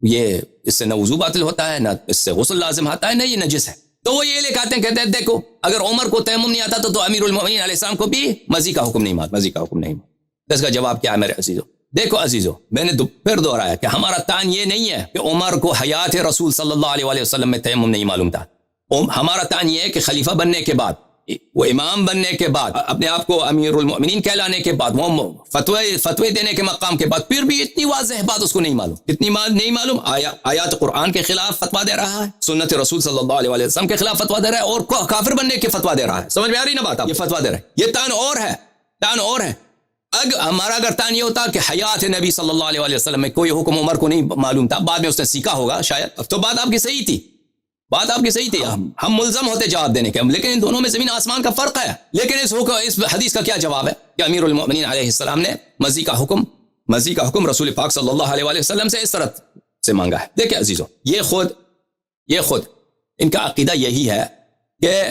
یہ اس سے نہ وضو باطل ہوتا ہے، نہ اس سے غسل لازم آتا ہے، نہ یہ نجس ہے. تو وہ یہ لے کے آتے ہیں، کہتے ہیں دیکھو اگر عمر کو تیمم نہیں آتا تو امیر المؤمنین علیہ السلام کو بھی مزی کا حکم نہیں مانتا. اس کا جواب کیا ہے میرے عزیزو؟ دیکھو عزیزو، میں نے پھر دہرایا کہ ہمارا تعین یہ نہیں ہے کہ عمر کو حیات رسول صلی اللہ علیہ وآلہ وسلم میں تیمم نہیں معلوم تھا. ہمارا تعین یہ ہے کہ خلیفہ بننے کے بعد، وہ امام بننے کے بعد، اپنے آپ کو امیر المؤمنین کہلانے کے بعد، وہ فتوے دینے کے مقام کے بعد، پھر بھی اتنی واضح بات اس کو نہیں معلوم. کتنی نہیں معلوم؟ آیات قرآن کے خلاف فتویٰ دے رہا ہے، سنت رسول صلی اللہ علیہ وآلہ وسلم کے خلاف فتویٰ دے رہا ہے، اور کافر بننے کے فتویٰ دے رہا ہے. سمجھ میں آ رہی نا بات؟ یہ فتویٰ دے رہا ہے، یہ تان اور ہے. ہمارا اگر تعین یہ ہوتا کہ حیات نبی صلی اللہ علیہ وآلہ وسلم میں کوئی حکم عمر کو نہیں معلوم تھا، بعد میں اس نے سیکھا ہوگا شاید، تو بات آپ کی صحیح تھی، ہم ملزم ہوتے جواب دینے کے. لیکن ان دونوں میں زمین آسمان کا فرق ہے. لیکن اس حدیث کا کیا جواب ہے کہ امیر المؤمنین علیہ السلام نے مزی کا حکم رسول پاک صلی اللہ علیہ وآلہ وسلم سے اس طرح سے مانگا ہے. دیکھیں عزیزو، یہ خود ان کا عقیدہ یہی ہے کہ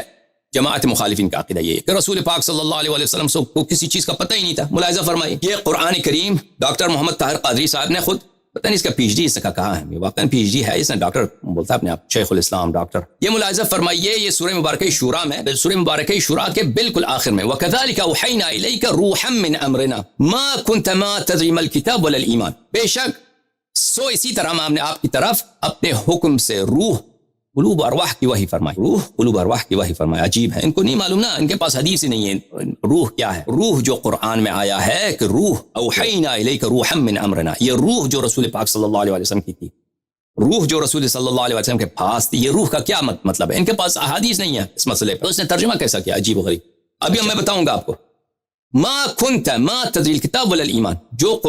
جماعت مخالفین کا عقیدہ یہ ہے کہ رسول پاک صلی اللہ علیہ وآلہ وسلم کو کسی چیز کا پتہ ہی نہیں تھا. ملاحظہ فرمائیے، یہ قرآن کریم ڈاکٹر محمد طاہر قادری صاحب نے خود، پتہ نہیں اس کا پی ایچ ڈی اس کا کہاں ہے، واقعاً پی ایچ ڈی ہے، اس نے ڈاکٹر بولتا ہے اپنے آپ، شیخ الاسلام ڈاکٹر. یہ ملاحظہ فرمائیے، یہ سورہ مبارکہ شورا میں، سورہ مبارکہ شورا کے بالکل آخر میں، وَكَذَلِكَ أَوْحَيْنَا إِلَيْكَ رُوحًا مِّنْ أَمْرِنَا مَا كُنْتَ مَا تَدْرِي مَا الْكِتَابُ وَلَا الْإِيمَانُ. بے شک اسی طرح ہم نے آپ کی طرف اپنے حکم سے روح قلوب ارواح کی وحی فرمایا. عجیب ہے، ان کو نہیں معلوم نا، ان کے پاس حدیث ہی نہیں ہے روح کیا ہے. روح جو قرآن میں آیا ہے کہ روح اوحینا الیک روحا من امرنا، یہ روح جو رسول پاک صلی اللہ علیہ وسلم کی تھی، روح جو رسول صلی اللہ علیہ وسلم کے پاس تھی، یہ روح کا کیا مطلب ہے؟ ان کے پاس احادیث نہیں ہے اس مسئلے پہ. اس نے ترجمہ کیسا کیا؟ عجیب و غریب. ابھی میں بتاؤں گا آپ کو. ما کنت ما تدری الکتاب ولا الایمان، جو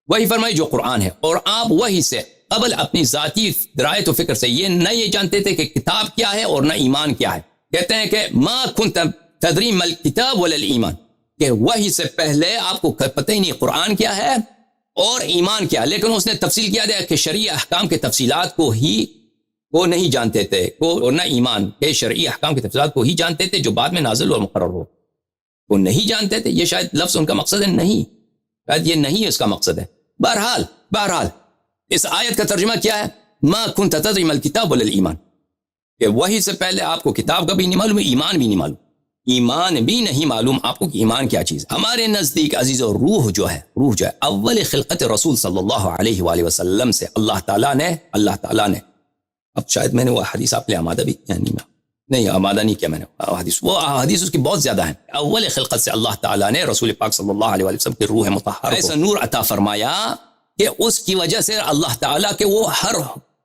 وہی فرمائی جو قرآن ہے، اور آپ وہی سے قبل اپنی ذاتی درایت و فکر سے یہ نہ یہ جانتے تھے کہ کتاب کیا ہے اور نہ ایمان کیا ہے. کہتے ہیں کہ ما کنت تدری ما الکتاب ولا الایمان، کہ وحی سے پہلے آپ کو پتہ ہی نہیں قرآن کیا ہے اور ایمان کیا. لیکن اس نے تفصیل کیا دیا کہ شرعی احکام کے تفصیلات کو نہیں جانتے تھے، اور نہ ایمان کے شرعی احکام کے تفصیلات کو ہی جانتے تھے جو بعد میں نازل اور مقرر ہو. وہ نہیں جانتے تھے. یہ شاید لفظ ان کا مقصد ہے نہیں، شاید یہ نہیں اس کا مقصد ہے. بہرحال اس آیت کا ترجمہ کیا ہے؟ ما کنت تدری ما الکتاب ولا الایمان، کہ وحی سے پہلے آپ کو کتاب کا بھی نہیں معلوم، ایمان بھی نہیں معلوم. ایمان بھی نہیں معلوم آپ کو کہ ایمان کیا چیز ہے. ہمارے نزدیک عزیزو روح جو ہے اول خلقت رسول صلی اللہ علیہ وآلہ وسلم سے اللہ تعالیٰ نے اب شاید میں نے وہ حدیث آپ لے آمادہ بھی نہیں آمادہ نہیں کیا میں نے وہ حدیث اس کی بہت زیادہ ہیں. اول خلقت سے اللہ تعالیٰ نے رسول پاک صلی اللہ علیہ وسلم کی روح مطہرہ ایسا نور عطا فرمایا کہ اس کی وجہ سے اللہ تعالیٰ کے وہ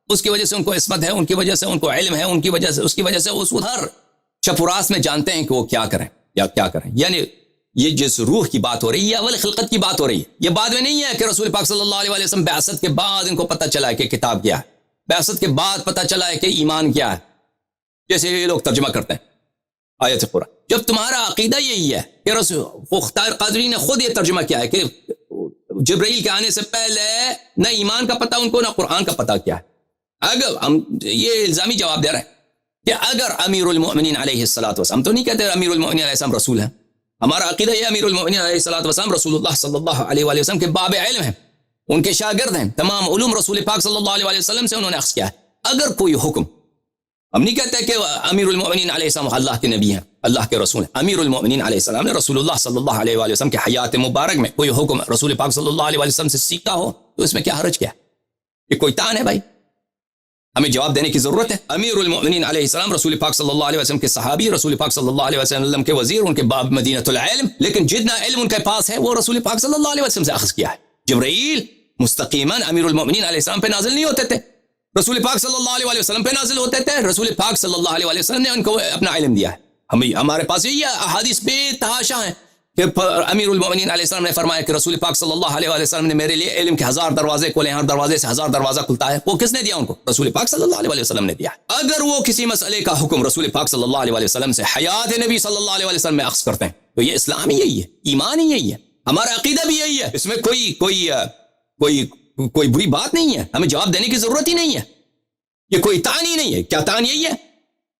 اس کی وجہ سے ان کو عصمت ہے، ان کی وجہ سے ان کو علم ہے، اس کی وجہ سے اس ہر چپراس میں جانتے ہیں کہ وہ کیا کریں یا کیا کریں. یعنی یہ جس روح کی بات ہو رہی ہے یہ اول خلقت کی بات ہو رہی ہے. یہ بعد میں نہیں ہے کہ رسول پاک صلی اللہ علیہ وسلم بعثت کے بعد ان کو پتہ چلا ہے کہ کتاب کیا ہے، بعثت کے بعد پتہ چلا ہے کہ ایمان کیا ہے، جیسے یہ لوگ ترجمہ کرتے ہیں آیت قرآن. جب تمہارا عقیدہ یہی ہے کہ رسول مختار قادری نے خود یہ ترجمہ کیا ہے کہ جبرائیل کے آنے سے پہلے نہ ایمان کا پتہ ان کو نہ قرآن کا پتہ کیا ہے. اگر ہم یہ الزامی جواب دے رہے ہیں کہ اگر امیر المؤمنین علیہ الصلوۃ والسلام، تو نہیں کہتے امیر المؤمنین علیہ السلام رسول ہیں، ہمارا عقیدہ یہ امیر المؤمنین علیہ الصلوۃ والسلام رسول اللہ صلی اللہ علیہ وآلہ وسلم کے باب علم ہیں، ان کے شاگرد ہیں، تمام علوم رسول پاک صلی اللہ علیہ وآلہ وسلم سے انہوں نے اخذ کیا ہے. اگر کوئی حکم، ہم نہیں کہتے کہ امیر المؤمنین علیہ السلام اللہ کے نبی ہیں، اللہ کے رسول ہیں. امیر المؤمنین علیہ السلام نے رسول اللہ صلی اللہ علیہ وآلہ وسلم کے حیات مبارک میں کوئی حکم رسول پاک صلی اللہ علیہ وآلہ وسلم سے سیکھا ہو تو اس میں کیا حرج کیا ہے؟ یہ کوئی تان ہے بھائی؟ ہمیں جواب دینے کی ضرورت ہے. امیر المؤمنین علیہ السلام رسول پاک صلی اللہ علیہ وسلم کے صحابی، رسول پاک صلی اللہ علیہ وسلم کے وزیر، ان کے باب مدینۃ العلم، لیکن جتنا علم ان کے پاس ہے وہ رسول پاک صلی اللہ علیہ وسلم سے اخذ کیا ہے. جبرائیل مستقیماً امیر المؤمنین علیہ السلام پہ نازل نہیں ہوتے تھے، رسول پاک صلی اللہ علیہ وسلم پہ نازل ہوتے تھے. رسول پاک صلی اللہ علیہ وسلم نے ان کو اپنا علم دیا ہے. ہمارے پاس یہ احادیث بے تحاشا ہیں کہ امیر المؤمنین علیہ السلام نے فرمایا کہ رسول پاک صلی اللہ علیہ وسلم نے میرے لیے علم کے 1000 دروازے کھولے ہیں، ہر دروازے سے 1000 دروازہ کھلتا ہے. وہ کس نے دیا ان کو؟ رسول پاک صلی اللہ علیہ وسلم نے دیا. اگر وہ کسی مسئلے کا حکم رسول پاک صلی اللہ علیہ وسلم سے حیات نبی صلی اللہ علیہ وسلم میں اخذ کرتے ہیں تو یہ اسلام ہی یہی ہے، ایمان ہی یہی ہے، ہمارا عقیدہ بھی یہی ہے. اس میں کوئی بری بات نہیں ہے، ہمیں جواب دینے کی ضرورت ہی نہیں ہے. یہ کوئی تان ہی نہیں ہے. کیا تان یہی ہے؟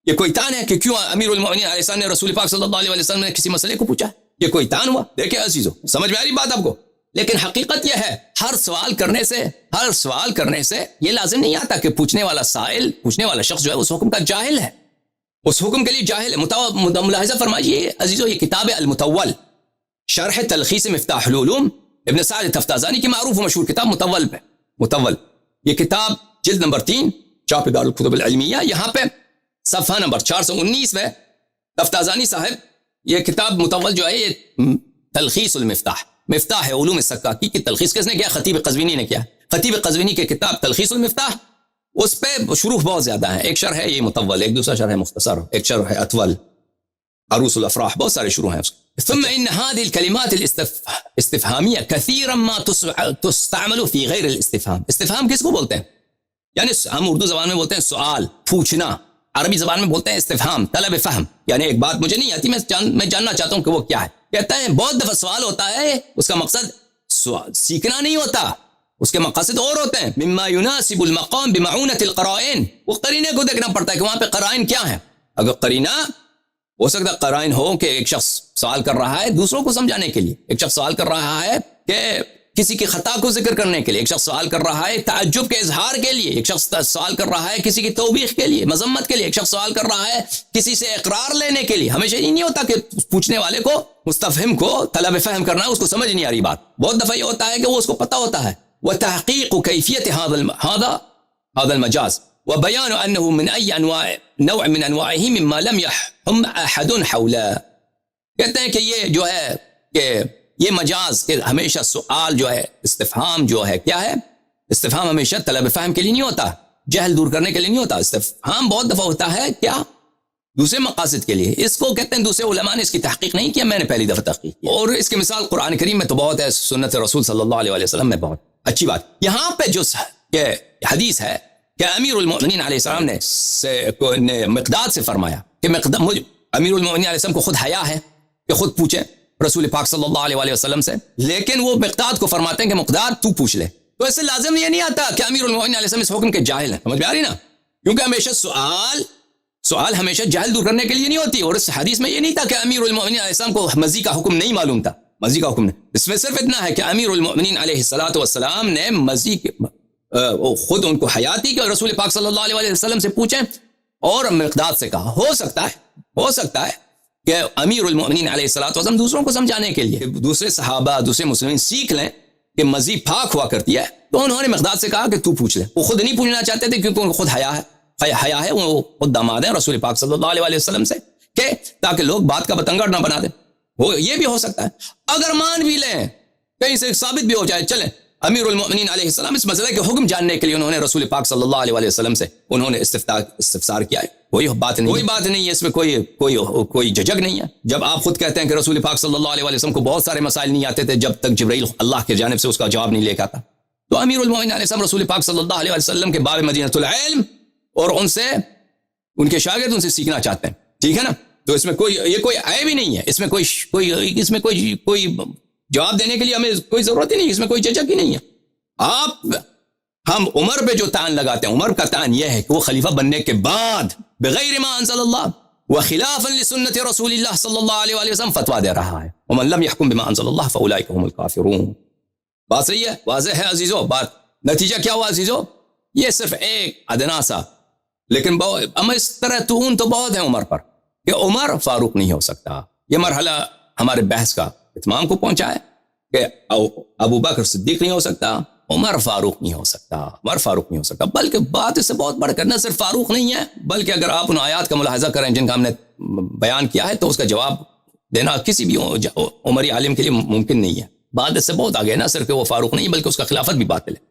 یہ کوئی تان ہے کہ کیوں امیر المؤمنین علیہ السلام نے رسول پاک صلی اللہ علیہ وسلم نے کسی مسئلے کو پوچھا؟ یہ کوئی تان ہوا؟ دیکھیں عزیزو، سمجھ میں آ رہی بات آپ کو؟ لیکن حقیقت یہ ہے ہر سوال کرنے سے یہ لازم نہیں آتا کہ پوچھنے والا شخص جو ہے اس حکم کا جاہل ہے، اس حکم کے لیے جاہل ہے. ملاحظہ فرمائیے عزیزو، یہ کتاب المتول شرح تلخیص مفتاح العلوم ابن سعد تفتازانی کی معروف و مشہور کتاب متول. یہ کتاب جلد نمبر 3 چاپ دار الکتب العلمیہ، یہاں پہ صفحہ نمبر 419 میں تفتازانی صاحب یہ کتاب متول جو ہے یہ تلخیص المفتاح، مفتاح علوم السکاکی کی تلخیص کس نے کیا؟ خطیب قزوینی نے کیا. خطیب قزوینی کی کتاب تلخیص المفتاح، اس پہ شروح بہت زیادہ ہیں. ایک شرح ہے یہ متول، ایک دوسرا شرح ہے مختصر، ایک شرح ہے اطول، عروس الافراح، بہت سارے شروح ہیں اس کے. ثم ان هذه الكلمات الاستفهاميه كثيرا ما تستعمل في غير الاستفهام. استفهام کس کو بولتے ہیں؟ یعنی ہم اردو زبان میں بولتے ہیں سوال، پوچھنا، عربی زبان میں بولتے ہیں استفہام، طلب فہم. یعنی ایک بات مجھے نہیں آتی، میں جاننا چاہتا ہوں کہ وہ کیا ہے. کہتا ہے بہت دفعہ سوال ہوتا ہے، اس کا مقصد سیکھنا نہیں ہوتا، اس کے مقاصد اور ہوتے ہیں. مما يناسب المقام بمعونة القرائن، وہ قرینے کو دیکھنا پڑتا ہے کہ وہاں پہ قرائن کیا ہیں. اگر قرینہ ہو سکتا قرائن ہو کہ ایک شخص سوال کر رہا ہے دوسروں کو سمجھانے کے لیے، ایک شخص سوال کر رہا ہے کہ کسی کی خطا کو ذکر کرنے کے لیے، ایک شخص سوال کر رہا ہے تعجب کے اظہار کے لیے، ایک شخص سوال کر رہا ہے کسی کی توبیخ کے لیے، مذمت کے لیے، ایک شخص سوال کر رہا ہے کسی سے اقرار لینے کے لیے. ہمیشہ یہ نہیں ہوتا کہ پوچھنے والے کو، مستفہم کو طلب فہم کرنا ہے، اس کو سمجھ نہیں آ رہی بات. بہت دفعہ یہ ہوتا ہے کہ وہ اس کو پتہ ہوتا ہے. وتحقيق كيفية هذا المجاز وبيان أنه من أي نوع من أنواعه مما لم يحم أحد حوله. کہتے ہیں کہ یہ جو ہے کہ یہ مجاز کہ ہمیشہ سوال جو ہے، استفہام جو ہے کیا ہے؟ استفہام ہمیشہ طلب فہم کے لیے نہیں ہوتا، جہل دور کرنے کے لیے نہیں ہوتا. استفہام بہت دفعہ ہوتا ہے کیا؟ دوسرے مقاصد کے لیے. اس کو کہتے ہیں دوسرے علماء نے اس کی تحقیق نہیں کیا، میں نے پہلی دفعہ تحقیق کی. اور اس کی مثال قرآن کریم میں تو بہت ہے، سنت رسول صلی اللہ علیہ وسلم میں بہت. اچھی بات. یہاں پہ جو کہ حدیث ہے کہ امیر المؤمنین علیہ السلام نے مقداد سے فرمایا کہ امیر المؤمنین علیہ السلام کو خود حیا ہے کہ خود پوچھیں رسول پاک صلی اللہ علیہ وسلم سے، لیکن وہ مقداد کو فرماتے ہیں کہ مقداد تو پوچھ لے. تو اس سے لازم یہ نہیں آتا کہ امیر المؤمنین علیہ السلام اس حکم کے جاہل ہیں. سمجھ میں آ رہی نا؟ کیونکہ ہمیشہ سوال ہمیشہ جہل دور کرنے کے لیے نہیں ہوتی. اور اس حدیث میں یہ نہیں تھا کہ امیر المؤمنین علیہ السلام کو مزی کا حکم نہیں معلوم تھا، مزی کا حکم نہیں. اس میں صرف اتنا ہے کہ امیر المؤمنین علیہ الصلوۃ والسلام نے مزی خود ان کو حیا تھی کہ رسول پاک صلی اللہ علیہ وسلم سے پوچھیں، اور مقداد سے کہا. ہو سکتا ہے کہ امیر المؤمنین علیہ الصلوۃ والسلام دوسروں کو سمجھانے کے لیے، دوسرے صحابہ دوسرے مسلمین سیکھ لیں کہ مزی پاک ہوا کرتی ہے، تو انہوں نے مقداد سے کہا کہ تو پوچھ لے. وہ خود نہیں پوچھنا چاہتے تھے کیونکہ ان کو خود حیا ہے، وہ خود داماد ہیں رسول پاک صلی اللہ علیہ وسلم سے، کہ تاکہ لوگ بات کا بتنگڑ نہ بنا دیں. وہ یہ بھی ہو سکتا ہے. اگر مان بھی لیں، کہیں سے ثابت بھی ہو جائے، چلیں امیر المؤمنین علیہ السلام اس مسئلے کے حکم جاننے کے لیے انہوں نے رسول پاک صلی اللہ علیہ وسلم سے انہوں نے استفسار کیا ہے، کوئی بات نہیں ہے، اس میں کوئی جھجک نہیں ہے. جب آپ خود کہتے ہیں کہ رسول پاک صلی اللہ علیہ وسلم کو بہت سارے مسائل نہیں آتے تھے جب تک جبرائیل اللہ کی جانب سے اس کا جواب نہیں لے کے آتا، تو امیر المؤمنین علیہ السلام رسول پاک صلی اللہ علیہ وسلم کے باب مدینۃ العلم اور ان کے شاگرد ان سے سیکھنا چاہتے ہیں. ٹھیک ہے نا؟ تو اس میں کوئی عیب ہی نہیں ہے، اس میں کوئی جواب دینے کے لیے ہمیں کوئی ضرورت ہی نہیں، اس میں کوئی جھجک ہی نہیں ہے. ہم عمر پہ جو تعین لگاتے ہیں، عمر کا تعین یہ ہے کہ وہ خلیفہ بننے کے بعد بغیر ما انزل اللہ وخلافا لسنت رسول اللہ صلی اللہ علیہ وسلم فتویٰ دے رہا ہے. ومن لم يحكم بما انزل اللہ فاولئک هم الکافرون. بات صحیح ہے، واضح ہے عزیزو. بات نتیجہ کیا ہوا عزیزو؟ یہ صرف ایک ادنا سا، لیکن اما اس طرح تون تو بہت ہے عمر پر کہ عمر فاروق نہیں ہو سکتا. یہ مرحلہ ہمارے بحث کا اتمام کو پہنچا ہے کہ ابو بکر صدیق نہیں ہو سکتا، عمر فاروق نہیں ہو سکتا. بلکہ بات اس سے بہت بڑھ کر نہ صرف فاروق نہیں ہے، بلکہ اگر آپ ان آیات کا ملاحظہ کریں جن کا ہم نے بیان کیا ہے، تو اس کا جواب دینا کسی بھی عمری عالم کے لیے ممکن نہیں ہے. بات اس سے بہت آگے، نہ صرف کہ وہ فاروق نہیں بلکہ اس کا خلافت بھی باطل ہے.